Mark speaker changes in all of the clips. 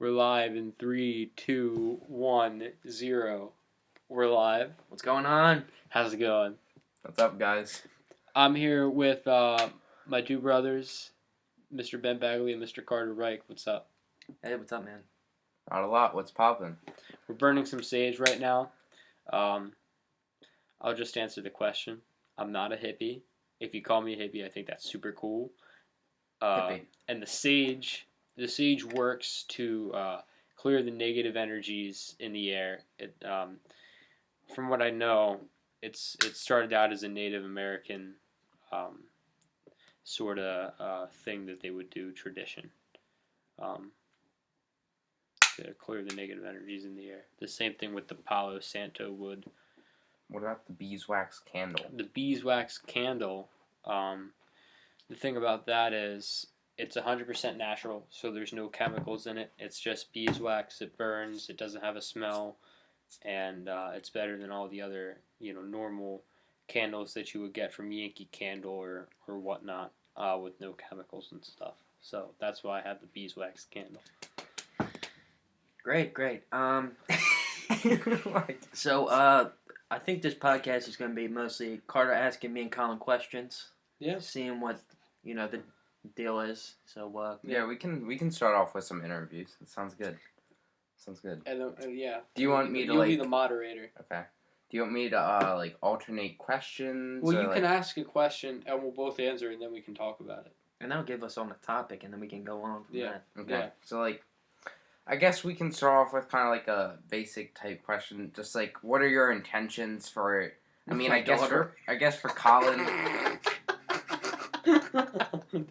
Speaker 1: We're live in 3, 2, 1, 0. We're live.
Speaker 2: What's going on?
Speaker 1: How's it going?
Speaker 2: What's up, guys?
Speaker 1: I'm here with my two brothers, Mr. Ben Bagley and Mr. Carter Reich. What's up?
Speaker 2: Hey, what's up, man?
Speaker 3: Not a lot. What's poppin'?
Speaker 1: We're burning some sage right now. I'll just answer the question. I'm not a hippie. If you call me a hippie, I think that's super cool.
Speaker 3: Hippie.
Speaker 1: And the sage works to clear the negative energies in the air. From what I know, it started out as a Native American sort of thing that they would do, tradition, to clear the negative energies in the air. The same thing with the Palo Santo wood.
Speaker 3: What about the beeswax candle?
Speaker 1: The beeswax candle, the thing about that is it's 100% natural, so there's no chemicals in it. It's just beeswax. It burns. It doesn't have a smell, and it's better than all the other, normal candles that you would get from Yankee Candle or whatnot, with no chemicals and stuff. So that's why I have the beeswax candle.
Speaker 2: Great. So, I think this podcast is going to be mostly Carter asking me and Colin questions.
Speaker 1: Yeah.
Speaker 2: Seeing what, the deal is. So,
Speaker 3: Yeah, we can start off with some interviews. It sounds good.
Speaker 1: And yeah.
Speaker 3: Do you want me to
Speaker 1: You'll be the moderator.
Speaker 3: Okay. Do you want me to alternate questions?
Speaker 1: Well, you can ask a question and we'll both answer, and then we can talk about it.
Speaker 2: And that'll give us on a topic, and then we can go on from that.
Speaker 3: Okay.
Speaker 1: Yeah.
Speaker 3: So I guess we can start off with kind of like a basic type question, just like what are your intentions for? I mean, I guess for Colin.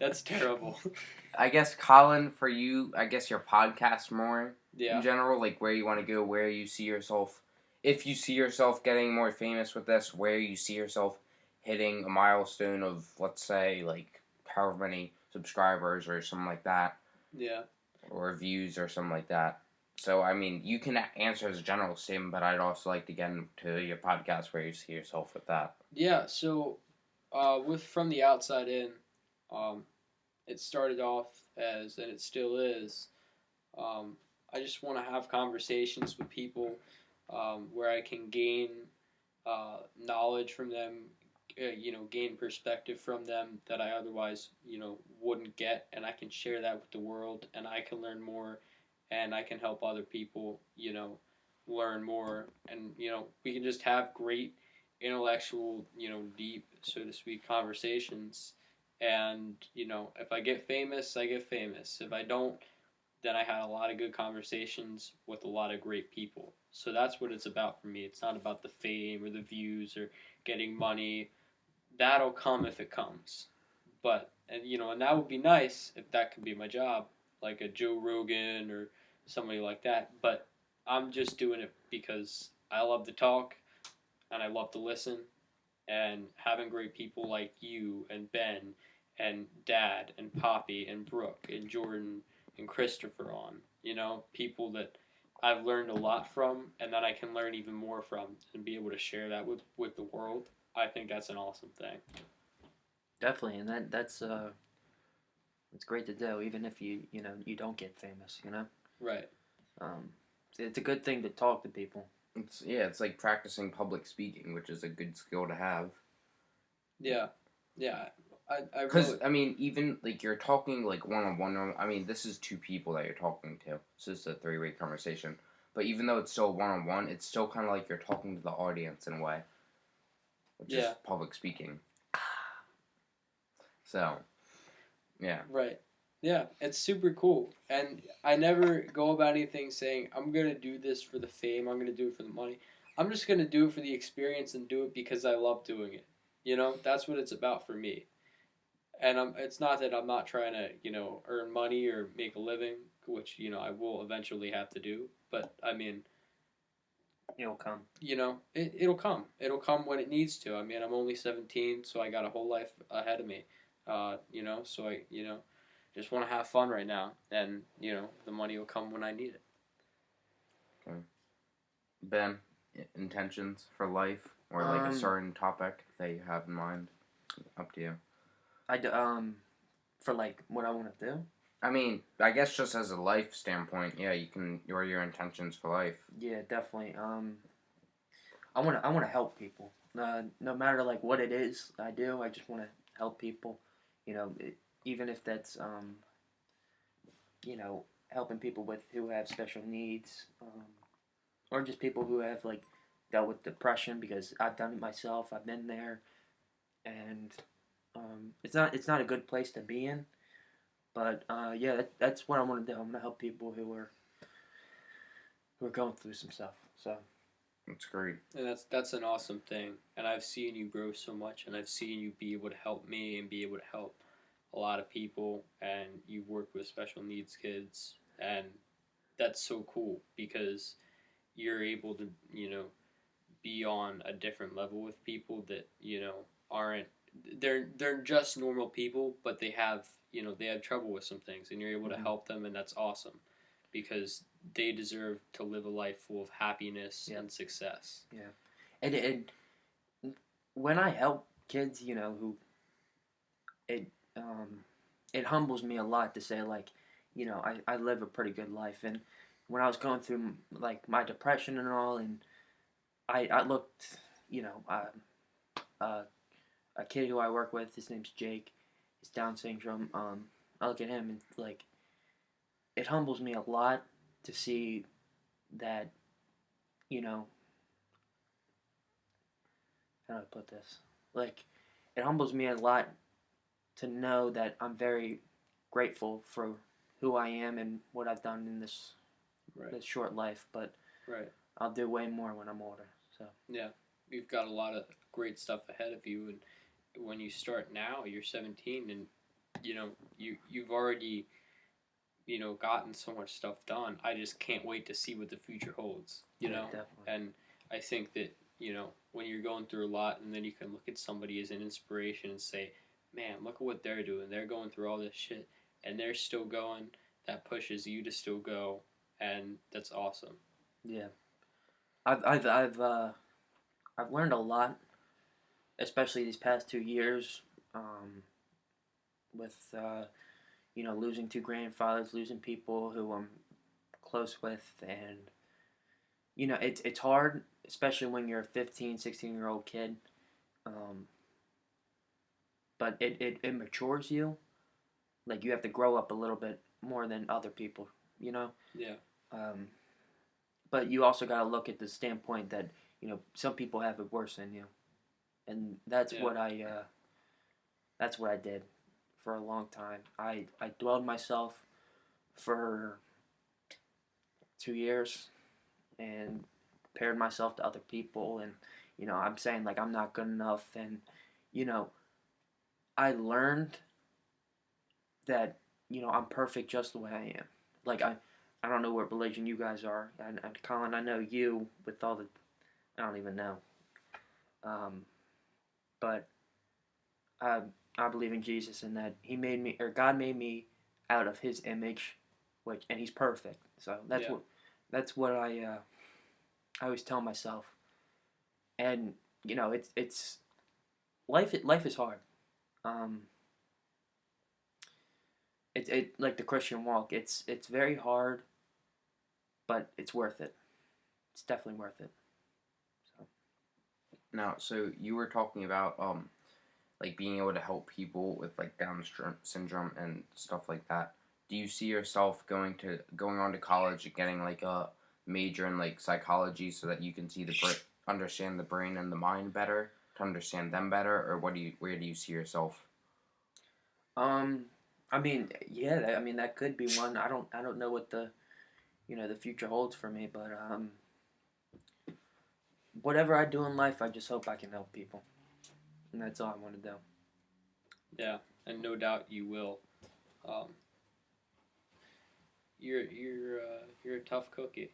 Speaker 1: That's terrible.
Speaker 3: I guess Colin, for you, I guess your podcast more
Speaker 1: Yeah.
Speaker 3: in general, like where you want to go, where you see yourself. If you see yourself getting more famous with this, where you see yourself hitting a milestone of, let's say, like however many subscribers or something like that.
Speaker 1: Yeah.
Speaker 3: Or views or something like that. So, I mean, you can answer as a general statement, but I'd also like to get into your podcast where you see yourself with that.
Speaker 1: Yeah, so with From the Outside In, it started off as, and it still is, I just want to have conversations with people where I can gain knowledge from them, gain perspective from them that I otherwise, wouldn't get, and I can share that with the world, and I can learn more, and I can help other people, learn more, and, we can just have great intellectual, deep, so to speak, conversations, and, if I get famous, I get famous. If I don't, then I had a lot of good conversations with a lot of great people. So that's what it's about for me. It's not about the fame or the views or getting money. That'll come if it comes. But, and that would be nice if that could be my job, like a Joe Rogan or somebody like that. But I'm just doing it because I love to talk and I love to listen. And having great people like you and Ben and Dad and Poppy and Brooke and Jordan and Christopher on, people that I've learned a lot from and that I can learn even more from and be able to share that with the world. I think that's an awesome thing.
Speaker 2: Definitely, and that's it's great to do, even if you don't get famous,
Speaker 1: Right.
Speaker 2: It's a good thing to talk to people.
Speaker 3: It's like practicing public speaking, which is a good skill to have.
Speaker 1: Yeah.
Speaker 3: Because, I mean, even, like, you're talking, like, one-on-one. I mean, this is two people that you're talking to. So it's a three-way conversation. But even though it's still one-on-one, it's still kind of like you're talking to the audience in a way. Which is public speaking. So, yeah.
Speaker 1: Right. Yeah, it's super cool. And I never go about anything saying, I'm going to do this for the fame, I'm going to do it for the money. I'm just going to do it for the experience and do it because I love doing it. That's what it's about for me. And it's not that I'm not trying to, earn money or make a living, which, I will eventually have to do. But, I mean...
Speaker 2: It'll come.
Speaker 1: It'll come. It'll come when it needs to. I mean, I'm only 17, so I got a whole life ahead of me. So I, just want to have fun right now. And, the money will come when I need it.
Speaker 3: Okay. Ben, intentions for life? Or, like, a certain topic that you have in mind? Up to you.
Speaker 2: For, like, what I want to do?
Speaker 3: I mean, I guess just as a life standpoint, yeah, you can. Your intentions for life.
Speaker 2: Yeah, definitely. I wanna help people. No matter like what it is I do, I just want to help people. You know, even if that's helping people with who have special needs, or just people who have like dealt with depression because I've done it myself. I've been there, and it's not a good place to be in. But yeah, that's what I want to do. I'm gonna help people who are going through some stuff. So
Speaker 3: That's great.
Speaker 1: And that's an awesome thing. And I've seen you grow so much, and I've seen you be able to help me and be able to help a lot of people. And you've worked with special needs kids, and that's so cool because you're able to be on a different level with people that aren't they're just normal people, but they have trouble with some things, and you're able to
Speaker 2: mm-hmm.
Speaker 1: help them, and that's awesome because they deserve to live a life full of happiness and success.
Speaker 2: Yeah, and when I help kids, who it it humbles me a lot to say like, I live a pretty good life, and when I was going through like my depression and all, and I looked, uh, a kid who I work with, his name's Jake, he's Down syndrome. I look at him and like, it humbles me a lot to see that, you know, how do I put this? Like, it humbles me a lot to know that I'm very grateful for who I am and what I've done in this short life. But
Speaker 1: Right.
Speaker 2: I'll do way more when I'm older. So
Speaker 1: Yeah, you've got a lot of great stuff ahead of you, and when you start now, you're 17, and you've already gotten so much stuff done. I just can't wait to see what the future holds.
Speaker 2: definitely.
Speaker 1: And I think that when you're going through a lot, and then you can look at somebody as an inspiration and say, "Man, look at what they're doing. They're going through all this shit, and they're still going." That pushes you to still go, and that's awesome.
Speaker 2: Yeah, I've learned a lot, especially these past 2 years, with losing two grandfathers, losing people who I'm close with, and it's hard, especially when you're a 15, 16-year-old kid. Um, but it matures you. Like you have to grow up a little bit more than other people, you know.
Speaker 1: Yeah.
Speaker 2: Um, but you also got to look at the standpoint that some people have it worse than you, and that's what I did for a long time. I dwelled myself for 2 years and compared myself to other people, and I'm saying like I'm not good enough, and you know I learned that I'm perfect just the way I am. Like I don't know what religion you guys are, and Colin, I know you with all the I don't even know, um, but I I believe in Jesus and that He made me or God made me out of His image, which and He's perfect. So that's what I always tell myself, and it's life is hard. Um, it like the Christian walk. It's very hard, but it's worth it. It's definitely worth it. So
Speaker 3: Now, so you were talking about like being able to help people with like Down syndrome and stuff like that. Do you see yourself going on to college and getting like a major in like psychology so that you can see understand the brain and the mind better to understand them better, or where do you see yourself?
Speaker 2: um, I mean, yeah, I mean that could be one. I don't know what the future holds for me, but whatever I do in life, I just hope I can help people, and that's all I want to do.
Speaker 1: Yeah, and no doubt you will. Um, you're a tough cookie.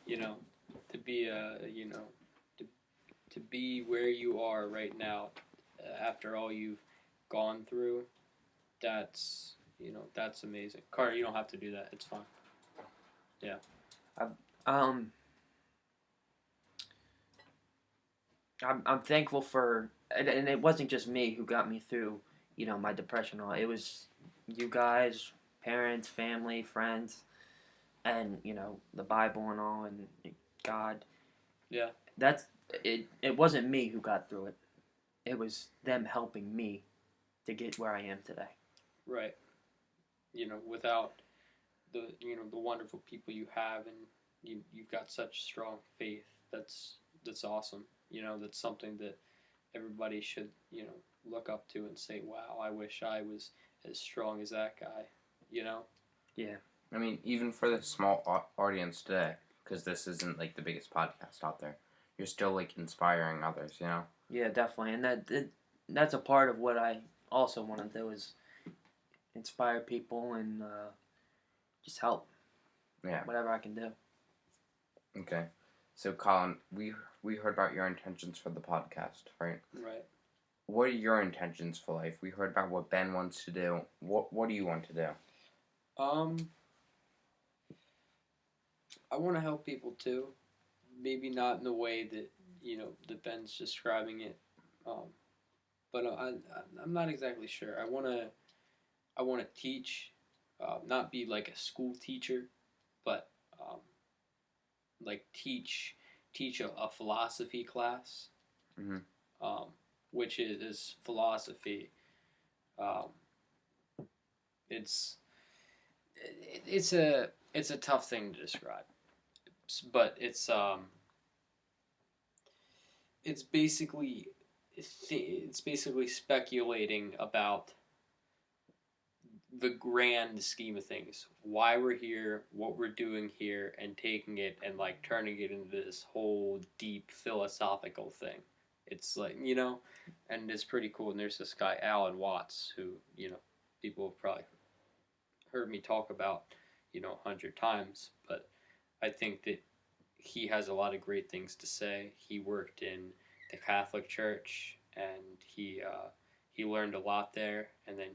Speaker 1: you know, to be to to be where you are right now, after all you've gone through, that's amazing. Carter, you don't have to do that. It's fine. Yeah.
Speaker 2: I, um, I'm thankful for, and it wasn't just me who got me through, my depression. All it was you guys, parents, family, friends, and the Bible and all, and God.
Speaker 1: Yeah.
Speaker 2: That's it. It wasn't me who got through it. It was them helping me to get where I am today.
Speaker 1: Right. Without the wonderful people you have, and you've got such strong faith. That's awesome. That's something that everybody should look up to and say, wow, I wish I was as strong as that guy.
Speaker 2: Yeah.
Speaker 3: I mean, even for the small audience today, because this isn't like the biggest podcast out there, you're still like inspiring others.
Speaker 2: Yeah, definitely, and that's a part of what I also want to do is inspire people and just help.
Speaker 3: Yeah.
Speaker 2: Whatever I can do.
Speaker 3: Okay. So, Colin, we heard about your intentions for the podcast, right?
Speaker 1: Right.
Speaker 3: What are your intentions for life? We heard about what Ben wants to do. What do you want to do?
Speaker 1: I want to help people too. Maybe not in the way that that Ben's describing it. But I'm not exactly sure. I want to teach, not be like a school teacher, but like teach a philosophy class,
Speaker 3: Mm-hmm.
Speaker 1: which is philosophy. Um, it's it's a tough thing to describe, but it's basically speculating about the grand scheme of things, why we're here, what we're doing here, and taking it and like turning it into this whole deep philosophical thing. It's like and it's pretty cool. And there's this guy Alan Watts who people have probably heard me talk about 100 times, but I think that he has a lot of great things to say. He worked in the Catholic Church, and he learned a lot there. And then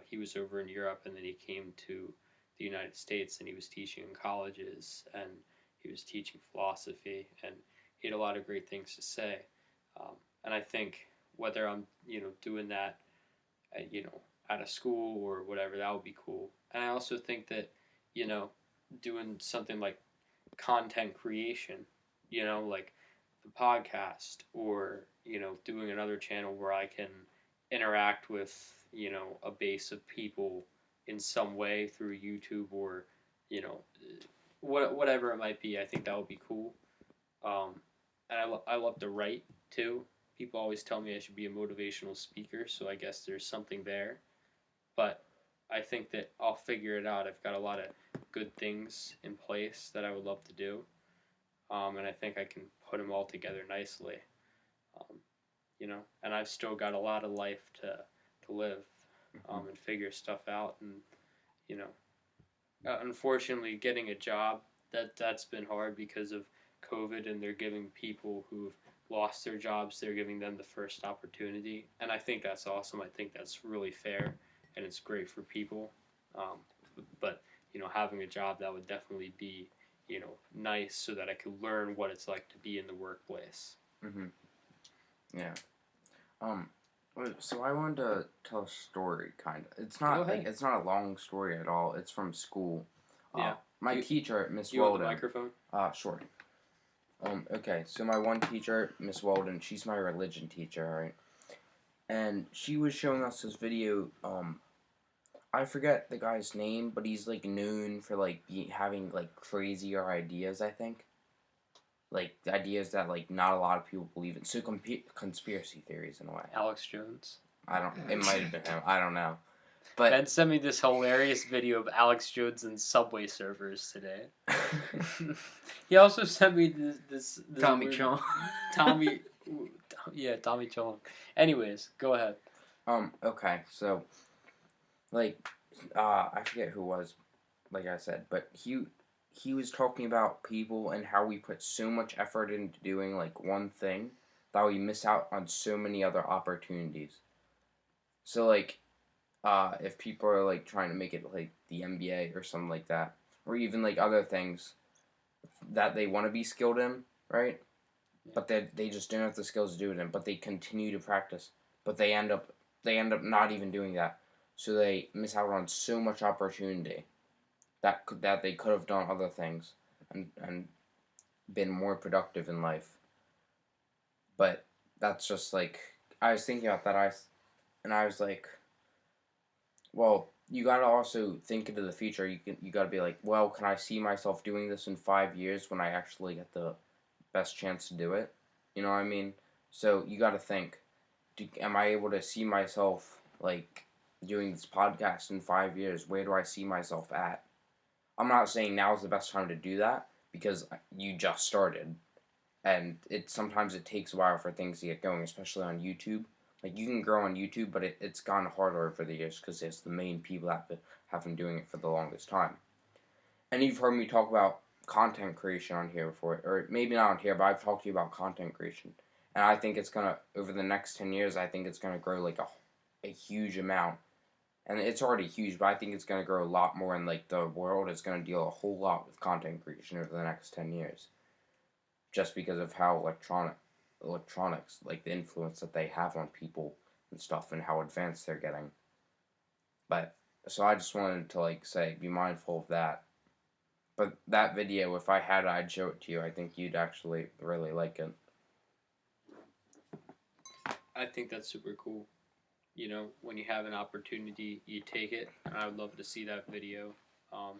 Speaker 1: he was over in Europe, and then he came to the United States, and he was teaching in colleges, and he was teaching philosophy, and he had a lot of great things to say. And I think whether I'm doing that at a school or whatever, that would be cool. And I also think that doing something like content creation, like the podcast, or doing another channel where I can interact with a base of people in some way through YouTube, or whatever it might be. I think that would be cool. And I love to write too. People always tell me I should be a motivational speaker, so I guess there's something there. But I think that I'll figure it out. I've got a lot of good things in place that I would love to do, and I think I can put them all together nicely. And I've still got a lot of life to live, and figure stuff out. And unfortunately, getting a job that's been hard because of COVID, and they're giving people who've lost their jobs, they're giving them the first opportunity, and I think that's awesome. I think that's really fair, and it's great for people. But having a job, that would definitely be nice, so that I could learn what it's like to be in the workplace.
Speaker 3: Mm-hmm. Yeah. So I wanted to tell a story, kind of. It's not it's not a long story at all. It's from school.
Speaker 1: Yeah.
Speaker 3: My teacher, Miss
Speaker 1: You
Speaker 3: Weldon.
Speaker 1: want the microphone?
Speaker 3: Sure. Okay. So my one teacher, Miss Weldon, she's my religion teacher, right? And she was showing us this video. I forget the guy's name, but he's like known for like having like crazier ideas, I think. Like ideas that like not a lot of people believe in. So conspiracy theories in a way.
Speaker 1: Alex Jones.
Speaker 3: It might have been him. I don't know. But
Speaker 1: Ben sent me this hilarious video of Alex Jones and Subway servers today. He also sent me this
Speaker 2: Tommy Chong.
Speaker 1: Tommy Chong. Anyways, go ahead.
Speaker 3: Okay, so like I forget who it was, like I said, but he was talking about people and how we put so much effort into doing like one thing that we miss out on so many other opportunities. So like if people are like trying to make it like the NBA or something like that, or even like other things that they want to be skilled in, right? Yeah. But they just don't have the skills to do it in, but they continue to practice, but they end up not even doing that. so they miss out on so much opportunity that they could have done other things and been more productive in life. But that's just like, I was thinking about that, I was like, well, you gotta also think into the future. You gotta be like, well, can I see myself doing this in 5 years when I actually get the best chance to do it? You know what I mean? So you gotta think, am I able to see myself like doing this podcast in 5 years? Where do I see myself at? I'm not saying now is the best time to do that because you just started, and sometimes it takes a while for things to get going, especially on YouTube. Like, you can grow on YouTube, but it's gotten harder over the years because it's the main people that have been doing it for the longest time. And you've heard me talk about content creation on here before, or maybe not on here, but I've talked to you about content creation. And I think it's gonna, over the next 10 years, I think it's gonna grow like a huge amount. And it's already huge, but I think it's gonna grow a lot more, and like the world is gonna deal a whole lot with content creation over the next 10 years. Just because of how electronics, like the influence that they have on people and stuff, and how advanced they're getting. But so I just wanted to like say, be mindful of that. But that video, if I had it, I'd show it to you. I think you'd actually really like it.
Speaker 1: I think that's super cool. You know, when you have an opportunity, you take it. And I would love to see that video. And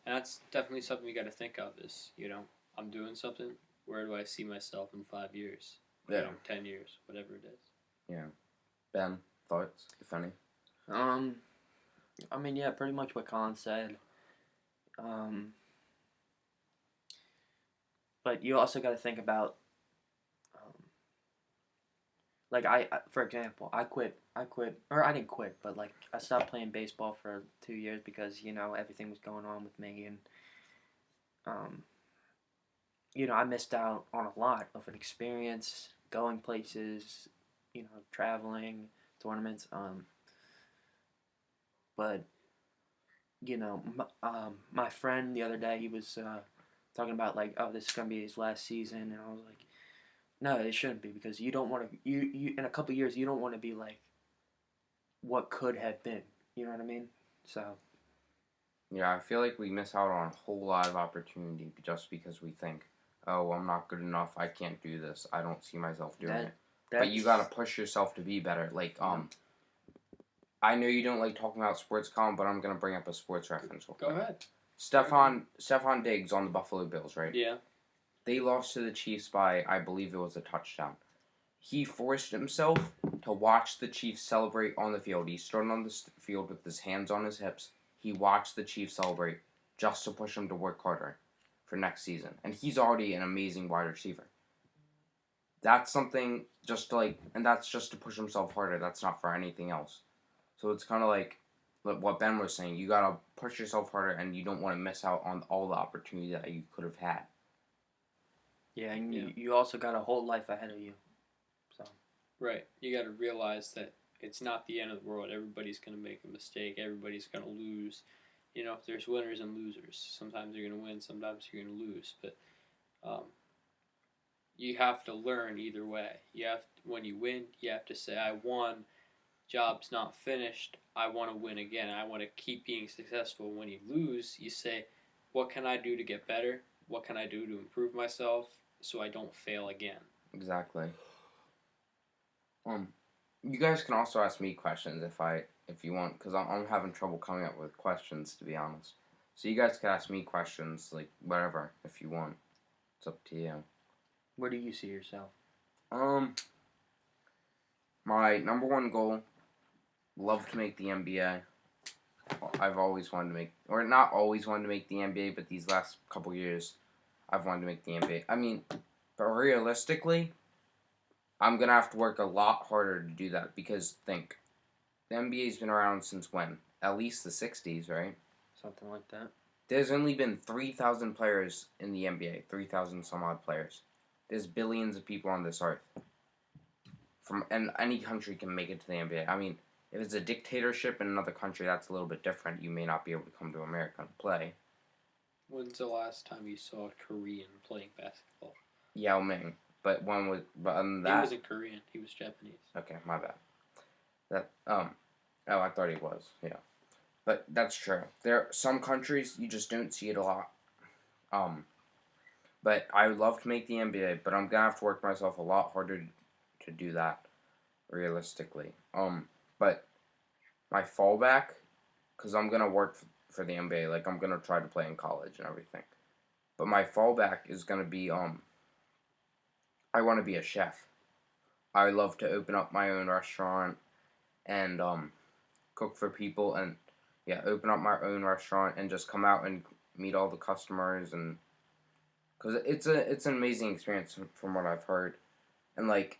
Speaker 1: that's definitely something you got to think of is, you know, I'm doing something. Where do I see myself in 5 years?
Speaker 3: Yeah.
Speaker 1: You know, 10 years, whatever it is.
Speaker 3: Yeah. Ben, thoughts, if any?
Speaker 2: I mean, yeah, pretty much what Colin said. But you also got to think about, like for example, I didn't quit, but like I stopped playing baseball for 2 years because, you know, everything was going on with me, and you know, I missed out on a lot of an experience, going places, you know, traveling, tournaments. But you know, my friend the other day, he was talking about like, oh, this is gonna be his last season, and I was like, no, it shouldn't be, because you don't want to. You in a couple years, you don't want to be like what could have been. You know what I mean? So.
Speaker 3: Yeah, I feel like we miss out on a whole lot of opportunity just because we think, oh, I'm not good enough. I can't do this. I don't see myself doing it. But you gotta push yourself to be better. Like, I know you don't like talking about sports, Colin, but I'm gonna bring up a sports reference.
Speaker 1: Go ahead.
Speaker 3: Stefon Diggs on the Buffalo Bills, right?
Speaker 1: Yeah.
Speaker 3: They lost to the Chiefs by, I believe it was a touchdown. He forced himself to watch the Chiefs celebrate on the field. He stood on the field with his hands on his hips. He watched the Chiefs celebrate just to push him to work harder for next season. And he's already an amazing wide receiver. That's something just to like, and that's just to push himself harder. That's not for anything else. So it's kind of like what Ben was saying. You gotta push yourself harder, and you don't want to miss out on all the opportunity that you could have had.
Speaker 2: Yeah, and you also got a whole life ahead of you. So.
Speaker 1: Right. You got to realize that it's not the end of the world. Everybody's going to make a mistake. Everybody's going to lose. You know, there's winners and losers. Sometimes you're going to win. Sometimes you're going to lose. But you have to learn either way. When you win, you have to say, I won. Job's not finished. I want to win again. I want to keep being successful. When you lose, you say, what can I do to get better? What can I do to improve myself so I don't fail again?
Speaker 3: Exactly. You guys can also ask me questions if you want, because I'm having trouble coming up with questions, to be honest. So you guys can ask me questions, like whatever, if you want. It's up to you.
Speaker 2: Where do you see yourself?
Speaker 3: My number one goal, love to make the NBA. I've always wanted to make, or not always wanted to make the NBA, but these last couple years, I've wanted to make the NBA. I mean, but realistically, I'm going to have to work a lot harder to do that, because think, the NBA's been around since when? At least the 60s, right?
Speaker 2: Something like that.
Speaker 3: There's only been 3,000 players in the NBA, 3,000 some odd players. There's billions of people on this earth. And any country can make it to the NBA. I mean, if it's a dictatorship in another country, that's a little bit different. You may not be able to come to America and play.
Speaker 1: When's the last time you saw a Korean playing basketball?
Speaker 3: Yao Ming. But that...
Speaker 1: He wasn't Korean. He was Japanese.
Speaker 3: Okay, my bad. Oh, I thought he was. Yeah, but that's true. There are some countries you just don't see it a lot. But I would love to make the NBA, but I'm gonna have to work myself a lot harder to do that realistically. But my fallback, because I'm gonna work for the NBA, like I'm gonna try to play in college and everything. But my fallback is gonna be I want to be a chef. I love to open up my own restaurant and cook for people and yeah, open up my own restaurant and just come out and meet all the customers and because it's an amazing experience from what I've heard and like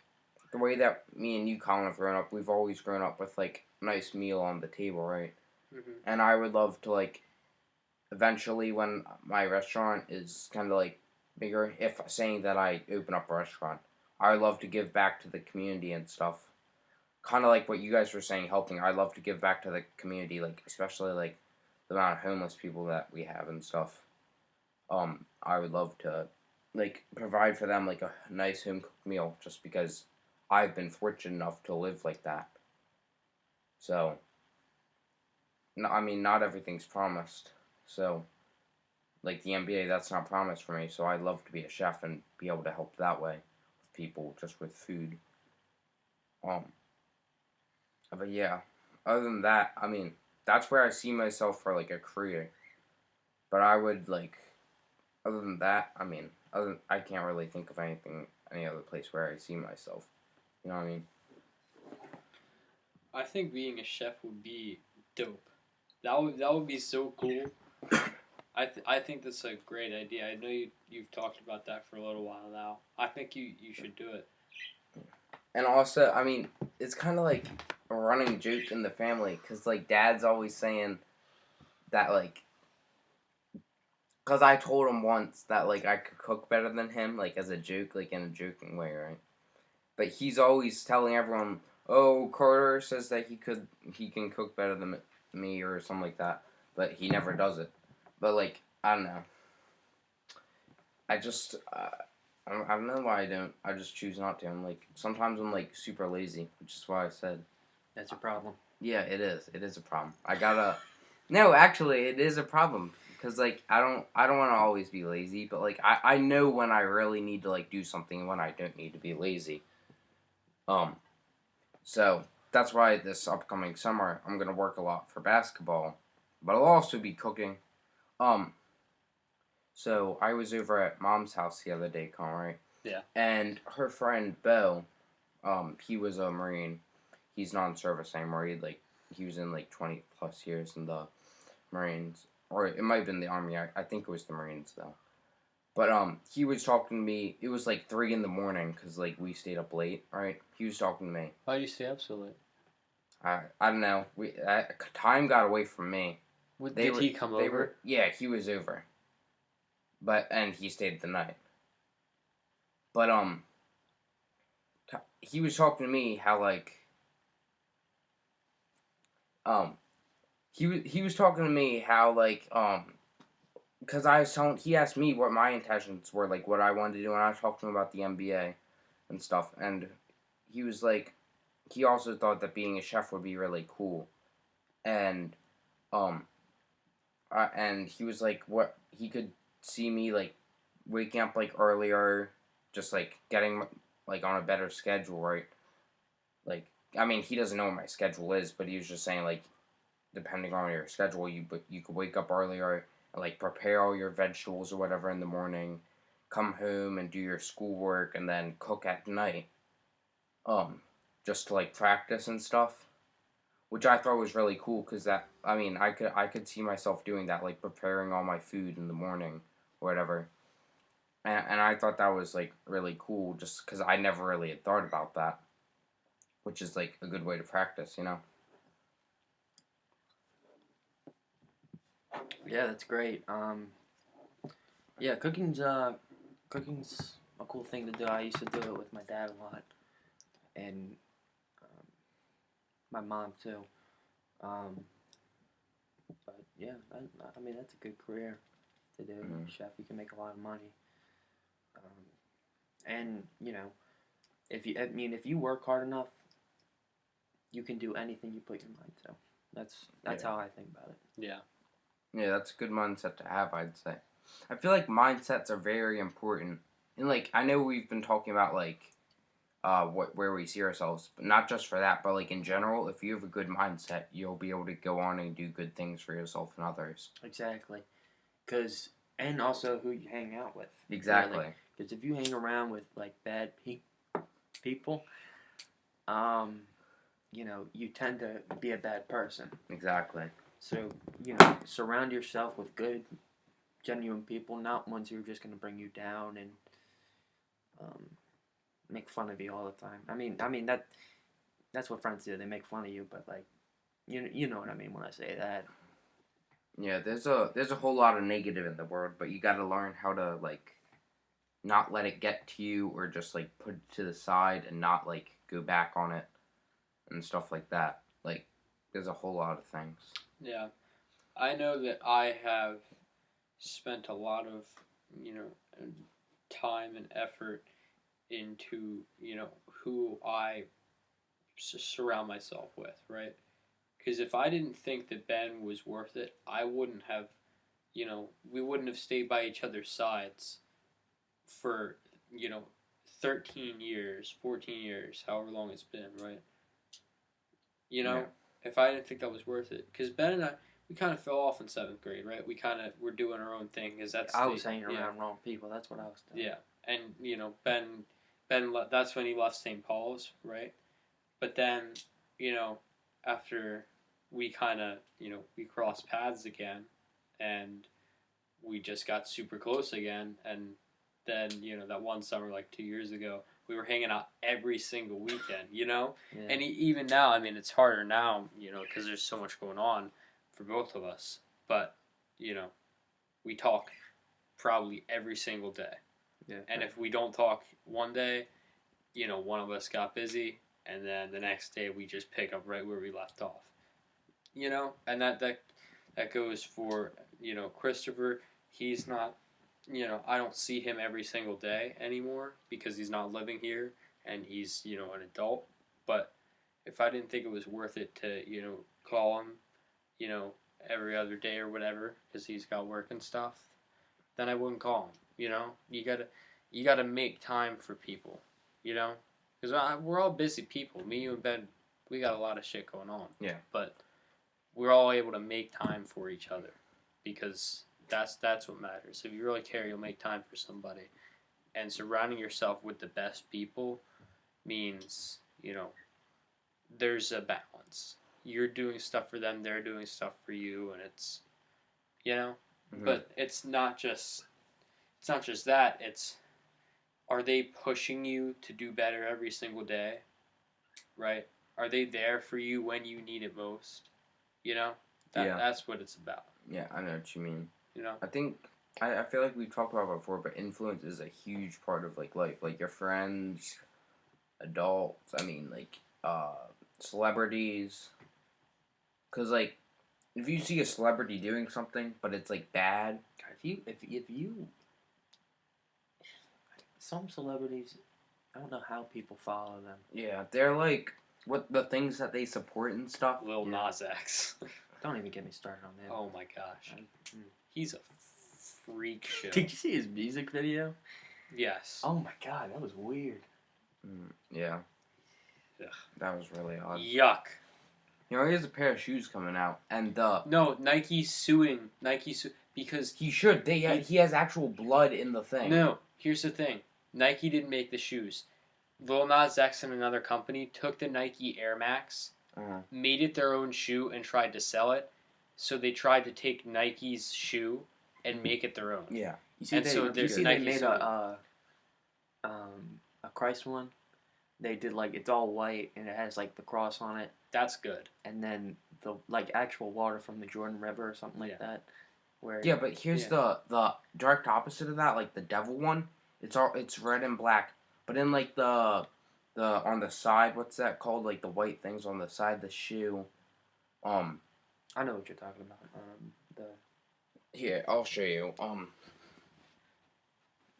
Speaker 3: the way that me and you, Colin, have grown up, we've always grown up with like a nice meal on the table, right?
Speaker 1: Mm-hmm.
Speaker 3: And I would love to like eventually when my restaurant is kind of like bigger, if saying that I open up a restaurant, I would love to give back to the community and stuff. Kind of like what you guys were saying, helping. I love to give back to the community, like especially like the amount of homeless people that we have and stuff. I would love to like provide for them like a nice home cooked meal, just because I've been fortunate enough to live like that. So, no, I mean, not everything's promised. So, like the NBA, that's not promised for me. So I'd love to be a chef and be able to help that way with people, just with food. Um, but yeah, other than that, I mean, that's where I see myself for like a career. But I would like, other than that, I mean, I can't really think of any other place where I see myself. You know what I mean?
Speaker 1: I think being a chef would be dope. That would be so cool. I think that's a great idea. I know you've talked about that for a little while now. I think you should do it.
Speaker 3: And also, I mean, it's kind of like a running joke in the family, because, like, Dad's always saying that, like, because I told him once that, like, I could cook better than him, like, as a joke, like, in a joking way, right? But he's always telling everyone, oh, Carter says that he can cook better than me, or something like that. But he never does it. But, like, I don't know. I just, I don't know why I don't. I just choose not to. I'm like, sometimes I'm like super lazy, which is why I said.
Speaker 2: That's a problem.
Speaker 3: Yeah, it is. It is a problem. I gotta. No, actually, it is a problem because like I don't want to always be lazy, but like I know when I really need to like do something and when I don't need to be lazy. Um, so that's why this upcoming summer I'm gonna work a lot for basketball, but I'll also be cooking. Um, so I was over at Mom's house the other day, Colin, right?
Speaker 1: Yeah.
Speaker 3: And her friend Bo, he was a Marine. He's not in service anymore. He was in like 20 plus years in the Marines, or it might have been the Army. I think it was the Marines though. But he was talking to me. It was like 3 in the morning because like we stayed up late, right? He was talking to me.
Speaker 1: Why do you stay up so late?
Speaker 3: I don't know. Time got away from me.
Speaker 1: Did he come over?
Speaker 3: Yeah, he was over. And he stayed the night. But he was talking to me how like he was talking to me how like because he asked me what my intentions were, like what I wanted to do, and I was talking to him about the NBA and stuff, and he was like, he also thought that being a chef would be really cool, and and he was like, what he could see me like waking up like earlier, just like getting like on a better schedule, right? Like, I mean, he doesn't know what my schedule is, but he was just saying like, depending on your schedule, you could wake up earlier and like prepare all your vegetables or whatever in the morning, come home and do your schoolwork, and then cook at night. Just to like practice and stuff, which I thought was really cool because I could see myself doing that, like preparing all my food in the morning or whatever. And I thought that was like really cool just because I never really had thought about that, which is like a good way to practice, you know.
Speaker 2: Yeah, that's great. Yeah, cooking's a cool thing to do. I used to do it with my dad a lot, and my mom too. Um, but yeah, I mean that's a good career to do.
Speaker 3: Mm-hmm.
Speaker 2: Chef, you can make a lot of money. And if you work hard enough, you can do anything you put your mind to. That's how I think about it.
Speaker 1: Yeah.
Speaker 3: Yeah, that's a good mindset to have, I'd say. I feel like mindsets are very important. And, like, I know we've been talking about, like, where we see ourselves, but not just for that, but, like, in general, if you have a good mindset, you'll be able to go on and do good things for yourself and others.
Speaker 2: Exactly. And also who you hang out with.
Speaker 3: Exactly.
Speaker 2: Because if you hang around with, like, bad people, you know, you tend to be a bad person.
Speaker 3: Exactly.
Speaker 2: So, you know, surround yourself with good, genuine people, not ones who are just going to bring you down and make fun of you all the time. I mean that's what friends do. They make fun of you, but like, you know what I mean when I say that.
Speaker 3: Yeah, there's a whole lot of negative in the world, but you got to learn how to like not let it get to you, or just like put it to the side and not like go back on it and stuff like that. Like, there's a whole lot of things.
Speaker 1: Yeah. I know that I have spent a lot of, you know, time and effort into, you know, who I surround myself with, right? Because if I didn't think that Ben was worth it, I wouldn't have, you know, we wouldn't have stayed by each other's sides for, you know, 13 years, 14 years, however long it's been, right? You know, if I didn't think that was worth it. Because Ben and I, we kind of fell off in 7th grade, right? We kind of were doing our own thing.
Speaker 2: I was hanging around wrong people. That's what I was doing.
Speaker 1: Yeah. And, you know, Ben, that's when he left St. Paul's, right? But then, you know, after we kind of, you know, we crossed paths again, and we just got super close again, and then, you know, that one summer, like 2 years ago, we were hanging out every single weekend, you know?
Speaker 2: Yeah.
Speaker 1: And even now, I mean, it's harder now, you know, because there's so much going on for both of us. But, you know, we talk probably every single day.
Speaker 2: Yeah.
Speaker 1: And if we don't talk one day, you know, one of us got busy, and then the next day we just pick up right where we left off. You know? And that goes for, you know, Christopher. He's not, you know, I don't see him every single day anymore because he's not living here and he's, you know, an adult. But if I didn't think it was worth it to, you know, call him, you know, every other day or whatever because he's got work and stuff, then I wouldn't call him. You know, you gotta make time for people. You know, because we're all busy people. Me, you, and Ben, we got a lot of shit going on.
Speaker 3: Yeah.
Speaker 1: But we're all able to make time for each other because that's what matters. If you really care, you'll make time for somebody. And surrounding yourself with the best people means, you know, there's a balance. You're doing stuff for them, they're doing stuff for you, and it's, you know, but it's not just that. It's, are they pushing you to do better every single day? Right? Are they there for you when you need it most? You know? That's what it's about.
Speaker 3: Yeah, I know what you mean.
Speaker 1: You know?
Speaker 3: I think, I feel like we've talked about it before, but influence is a huge part of, like, life. Like, your friends, adults, I mean, like, celebrities. Because, like, if you see a celebrity doing something, but it's, like, bad.
Speaker 2: If you some celebrities, I don't know how people follow them.
Speaker 3: Yeah, they're, like, what the things that they support and stuff.
Speaker 1: Lil Nas X.
Speaker 2: Don't even get me started on that.
Speaker 1: Oh my gosh. He's a freak show.
Speaker 2: Did you see his music video?
Speaker 1: Yes.
Speaker 2: Oh my god, that was weird.
Speaker 3: Yeah.
Speaker 1: Ugh.
Speaker 3: That was really odd.
Speaker 1: Yuck.
Speaker 3: You know, he has a pair of shoes coming out, and
Speaker 1: No, Nike's suing. Because
Speaker 3: he should. He has actual blood in the thing.
Speaker 1: No, here's the thing. Nike didn't make the shoes. Lil Nas X and another company took the Nike Air Max, made it their own shoe, and tried to sell it. So they tried to take Nike's shoe and make it their own.
Speaker 3: Yeah.
Speaker 2: You see, they made a Christ one. They did, like, it's all white and it has, like, the cross on it.
Speaker 1: That's good.
Speaker 2: And then the, like, actual water from the Jordan River or something like that. Where
Speaker 3: but here's the direct opposite of that, like the devil one. It's red and black, but in, like, the on the side, what's that called? Like, the white things on the side of the shoe.
Speaker 2: I know what you're talking about.
Speaker 3: Here, I'll show you.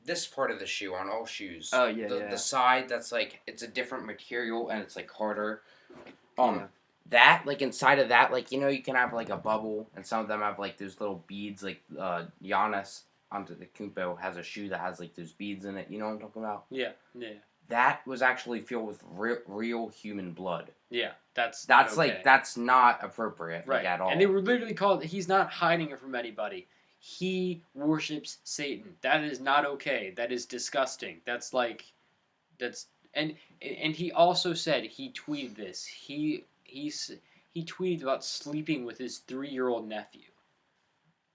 Speaker 3: This part of the shoe on all shoes.
Speaker 2: Oh, yeah,
Speaker 3: The side that's, like, it's a different material and it's, like, harder. That, like, inside of that, like, you know, you can have, like, a bubble, and some of them have, like, those little beads, like, Giannis Antetokounmpo has a shoe that has, like, those beads in it, you know what I'm talking about?
Speaker 1: Yeah.
Speaker 3: That was actually filled with real human blood.
Speaker 1: Yeah, that's
Speaker 3: okay.
Speaker 1: like,
Speaker 3: that's not appropriate,
Speaker 1: right.
Speaker 3: like, at all.
Speaker 1: And they were literally called, he's not hiding it from anybody. He worships Satan. That is not okay. That is disgusting. That's like, and he also said, he tweeted this. He tweeted about sleeping with his 3-year-old nephew.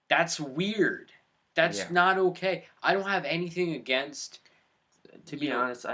Speaker 1: That's weird. That's not okay. I don't have anything against.
Speaker 2: To be honest,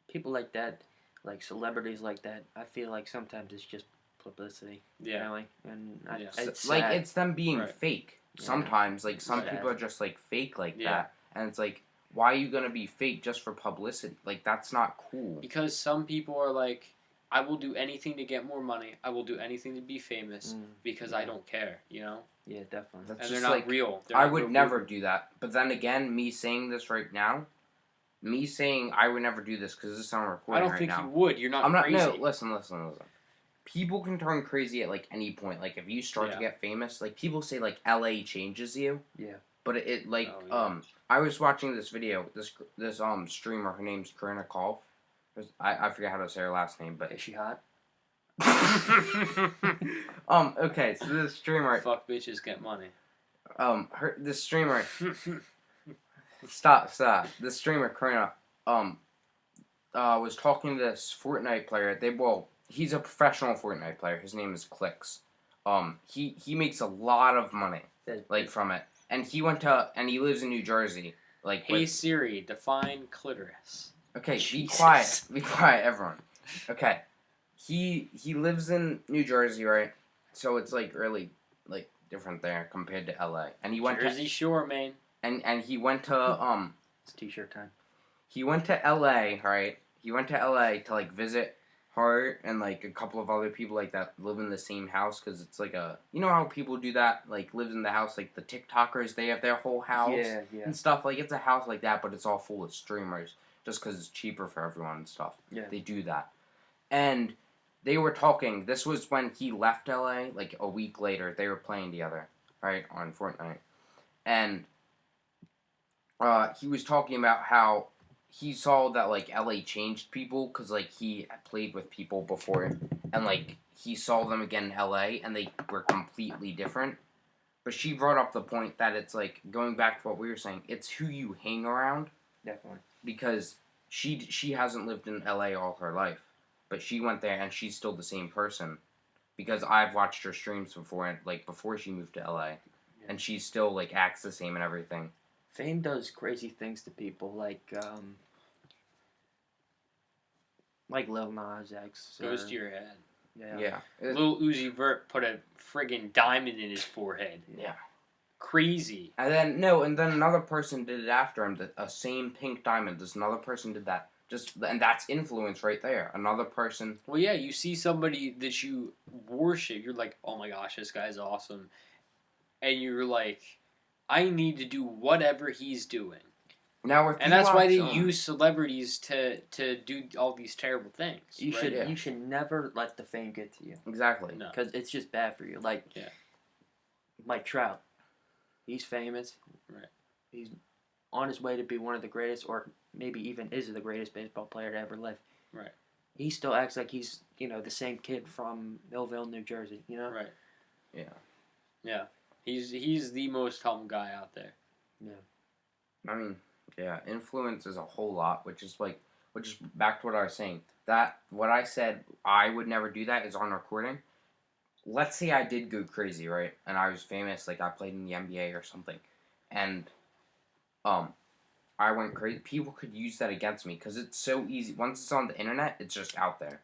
Speaker 2: people like that, like celebrities like that, I feel like sometimes it's just publicity.
Speaker 1: Yeah.
Speaker 2: Really, and
Speaker 3: it's like it's them being fake. Sometimes, like, some people are just, like, fake like that, and it's like, why are you gonna be fake just for publicity? Like, that's not cool.
Speaker 1: Because some people are like, I will do anything to get more money. I will do anything to be famous because I don't care, you know?
Speaker 2: Yeah, definitely.
Speaker 3: That's
Speaker 1: and
Speaker 3: just
Speaker 1: they're not
Speaker 3: like,
Speaker 1: real.
Speaker 3: I would never do that. But then again, me saying this right now, me saying I would never do this because this is on recording right now.
Speaker 1: I don't think you would. You're not crazy.
Speaker 3: No, listen. People can turn crazy at, like, any point. Like, if you start to get famous, like, people say, like, LA changes you.
Speaker 2: Yeah.
Speaker 3: But I was watching this video. This streamer, her name's Karina Kolf. I forget how to say her last name, but
Speaker 2: is she hot?
Speaker 3: Okay, so this streamer.
Speaker 1: Fuck bitches, get money.
Speaker 3: This streamer. Stop. This streamer, Karina, was talking to this Fortnite player. He's a professional Fortnite player. His name is Clicks. He makes a lot of money, like, from it. And he lives in New Jersey. Like,
Speaker 1: hey Siri, define clitoris.
Speaker 3: Okay,
Speaker 1: Jesus.
Speaker 3: Be quiet, everyone. Okay, he lives in New Jersey, right? So it's, like, really, like, different there compared to LA. And he went
Speaker 1: Jersey Shore, man.
Speaker 3: And he went to
Speaker 2: It's t-shirt time.
Speaker 3: He went to LA, right? He went to LA to, like, visit her and, like, a couple of other people, like, that live in the same house, because it's like you know how people do that, like, lives in the house, like the TikTokers, they have their whole house and stuff. Like, it's a house like that, but it's all full of streamers, just because it's cheaper for everyone and stuff.
Speaker 2: Yeah.
Speaker 3: They do that. And they were talking, this was when he left LA, like, a week later, they were playing together, right, on Fortnite. And he was talking about how he saw that, like, LA changed people, because, like, he played with people before, and, like, he saw them again in LA, and they were completely different. But she brought up the point that it's, like, going back to what we were saying, it's who you hang around.
Speaker 2: Definitely.
Speaker 3: Because she hasn't lived in LA all her life, but she went there, and she's still the same person. Because I've watched her streams before, and, like, before she moved to LA, and she still, like, acts the same and everything.
Speaker 2: Fame does crazy things to people, like Lil Nas X.
Speaker 1: Goes to your head.
Speaker 2: Yeah.
Speaker 1: Lil Uzi Vert put a friggin' diamond in his forehead.
Speaker 3: Yeah.
Speaker 1: Crazy.
Speaker 3: And then another person did it after him. A same pink diamond. This another person did that. And that's influence right there. Another person.
Speaker 1: Well, yeah, you see somebody that you worship. You're like, oh my gosh, this guy's awesome, and you're like, I need to do whatever he's doing.
Speaker 3: Now,
Speaker 1: and that's why they use celebrities to do all these terrible things.
Speaker 2: You should never let the fame get to you.
Speaker 3: Exactly.
Speaker 1: No.
Speaker 2: Because it's just bad for you. Like, Mike Trout. He's famous.
Speaker 1: Right.
Speaker 2: He's on his way to be one of the greatest, or maybe even is the greatest baseball player to ever live.
Speaker 1: Right.
Speaker 2: He still acts like he's, the same kid from Millville, New Jersey,
Speaker 1: Right.
Speaker 3: Yeah.
Speaker 1: Yeah. He's the most humble guy out there.
Speaker 2: Yeah.
Speaker 3: I mean, yeah, influence is a whole lot, which is back to what I was saying. That, what I said, I would never do that, is on recording. Let's say I did go crazy, right? And I was famous, like I played in the NBA or something. And, I went crazy. People could use that against me, because it's so easy. Once it's on the internet, it's just out there.